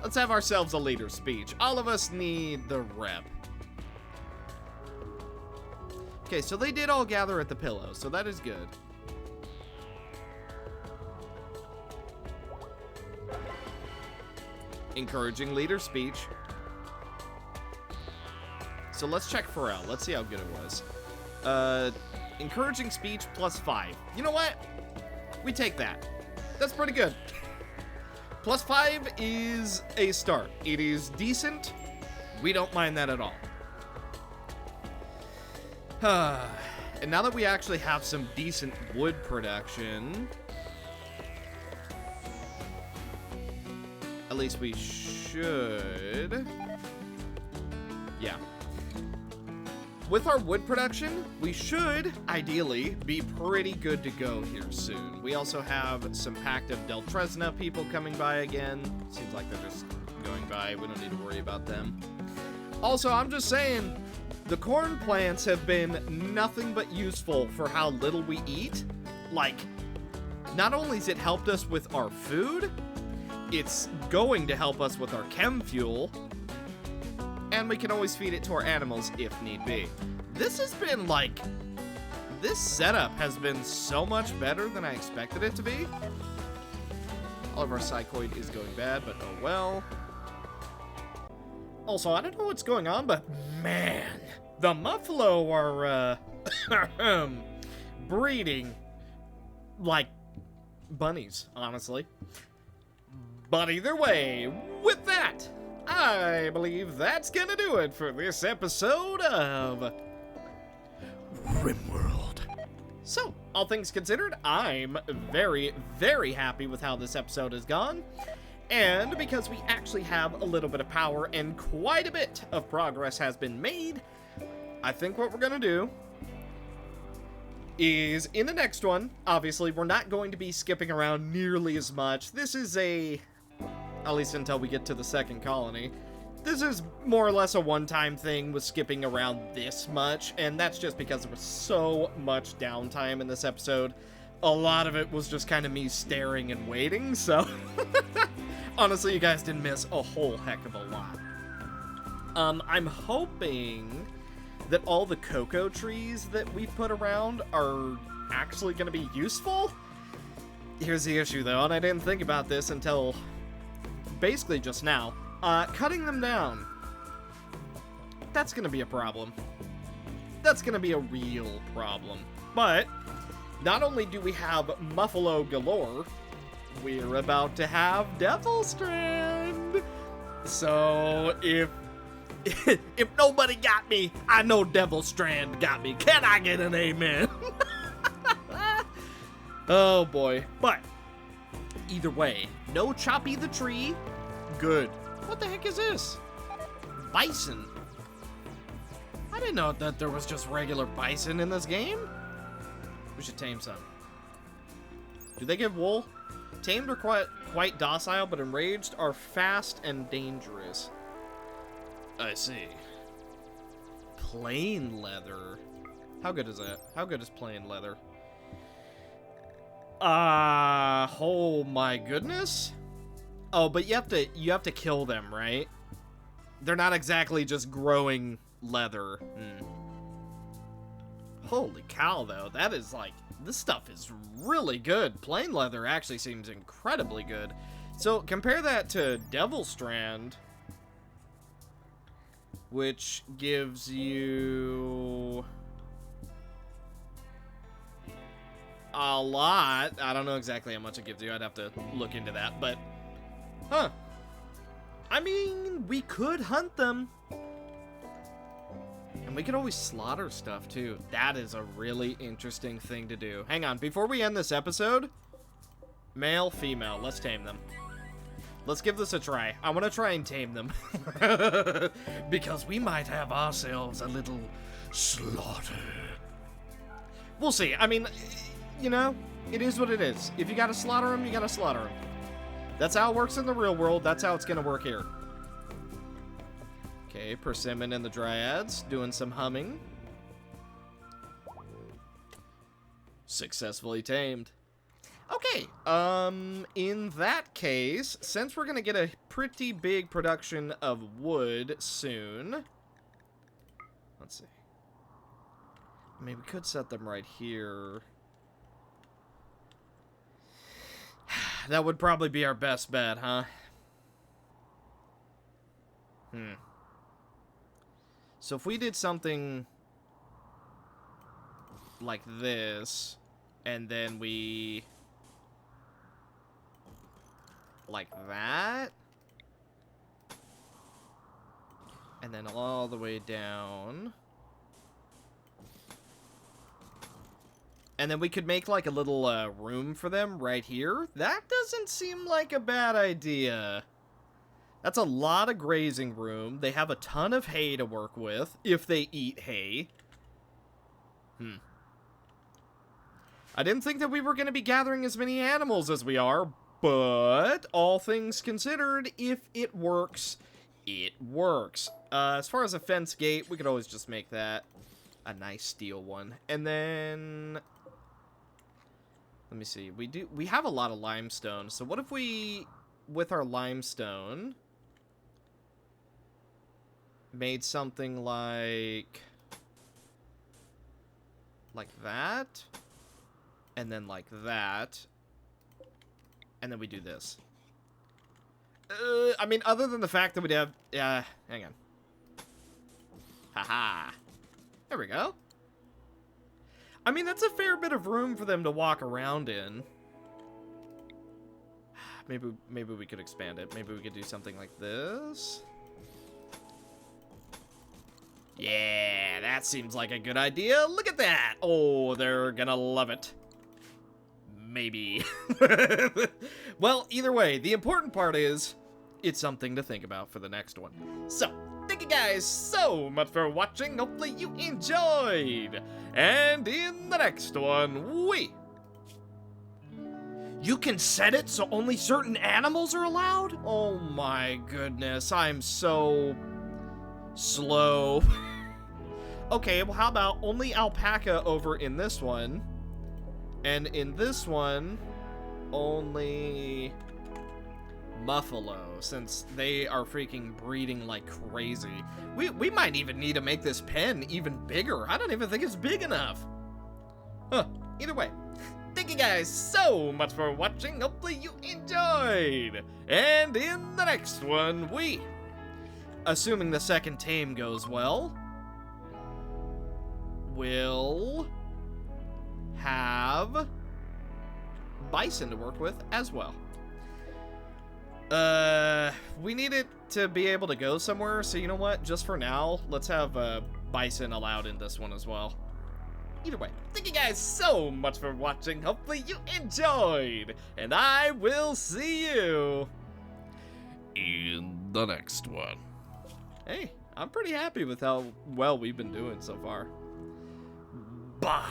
Let's have ourselves a leader speech. All of us need the rep. Okay, so they did all gather at the pillow, so that is good. Encouraging leader speech. So let's check Pharrell. Let's see how good it was. Encouraging speech +5. You know what? We take that. That's pretty good. +5 is a start. It is decent. We don't mind that at all. And now that we actually have some decent wood production, at least we should. Yeah. with our wood production, we should, ideally, be pretty good to go here soon. We also have some Pact of Deltresna people coming by again. Seems like they're just going by. We don't need to worry about them. Also, I'm just saying, the corn plants have been nothing but useful for how little we eat. Like, not only has it helped us with our food, it's going to help us with our Chemfuel, and we can always feed it to our animals if need be. This has been like, this setup has been so much better than I expected it to be. All of our psychoid is going bad, but oh well. Also, I don't know what's going on, but man, the Muffalo are breeding like bunnies, honestly. But either way, with that, I believe that's gonna do it for this episode of RimWorld. So, all things considered, I'm very, very happy with how this episode has gone. And because we actually have a little bit of power and quite a bit of progress has been made, I think what we're gonna do is, in the next one, obviously, we're not going to be skipping around nearly as much. This is at least until we get to the second colony, this is more or less a one-time thing with skipping around this much, and that's just because there was so much downtime in this episode. A lot of it was just kind of me staring and waiting, so honestly, you guys didn't miss a whole heck of a lot. I'm hoping that all the cocoa trees that we put around are actually going to be useful. Here's the issue, though, and I didn't think about this until basically just now. Cutting them down, that's going to be a problem. That's going to be a real problem. But not only do we have Muffalo galore, we're about to have Devil Strand. So if nobody got me, I know Devil Strand got me. Can I get an amen? Oh boy. But either way, no Choppy the Tree. Good. What the heck is this? Bison. I didn't know that there was just regular bison in this game. We should tame some. Do they give wool? Tamed are quite docile, but enraged are fast and dangerous. I see. Plain leather. How good is that? How good is plain leather? Oh my goodness. Oh, but you have to kill them, right? They're not exactly just growing leather. Holy cow, though. That is like, this stuff is really good. Plain leather actually seems incredibly good. So compare that to Devil Strand, which gives you a lot. I don't know exactly how much it gives you. I'd have to look into that, but huh. I mean, we could hunt them. And we could always slaughter stuff, too. That is a really interesting thing to do. Hang on, before we end this episode, male, female, let's tame them. Let's give this a try. I want to try and tame them. Because we might have ourselves a little slaughter. We'll see. I mean, you know, it is what it is. If you gotta slaughter them, you gotta slaughter them. That's how it works in the real world. That's how it's gonna work here. Okay, Persimmon and the Dryads doing some humming. Successfully tamed. Okay, in that case, since we're gonna get a pretty big production of wood soon, let's see. I mean, we could set them right here. That would probably be our best bet, huh? So if we did something like this, and then we like that, and then all the way down, and then we could make like a little room for them right here. That doesn't seem like a bad idea. That's a lot of grazing room. They have a ton of hay to work with, if they eat hay. I didn't think that we were going to be gathering as many animals as we are, but all things considered, if it works, it works. As far as a fence gate, we could always just make that a nice steel one. And then, let me see, we have a lot of limestone. So what if we, with our limestone, made something like that, and then like that, and then we do this. I mean, other than the fact that we'd have, hang on. Haha. There we go. I mean, that's a fair bit of room for them to walk around in. Maybe we could expand it. Maybe we could do something like this. Yeah, that seems like a good idea. Look at that. Oh, they're gonna love it. Maybe. Well, either way, the important part is it's something to think about for the next one. So, thank you guys so much for watching. Hopefully you enjoyed. And in the next one, you can set it so only certain animals are allowed? Oh my goodness, I'm so slow. Okay, well, how about only alpaca over in this one? And in this one, only buffalo, since they are freaking breeding like crazy. We might even need to make this pen even bigger. I don't even think it's big enough. Huh, either way. Thank you guys so much for watching. Hopefully you enjoyed. And in the next one, assuming the second tame goes well, will have bison to work with as well. We need it to be able to go somewhere, so you know what? Just for now, let's have bison allowed in this one as well. Either way, thank you guys so much for watching. Hopefully you enjoyed, and I will see you in the next one. Hey, I'm pretty happy with how well we've been doing so far. Bye.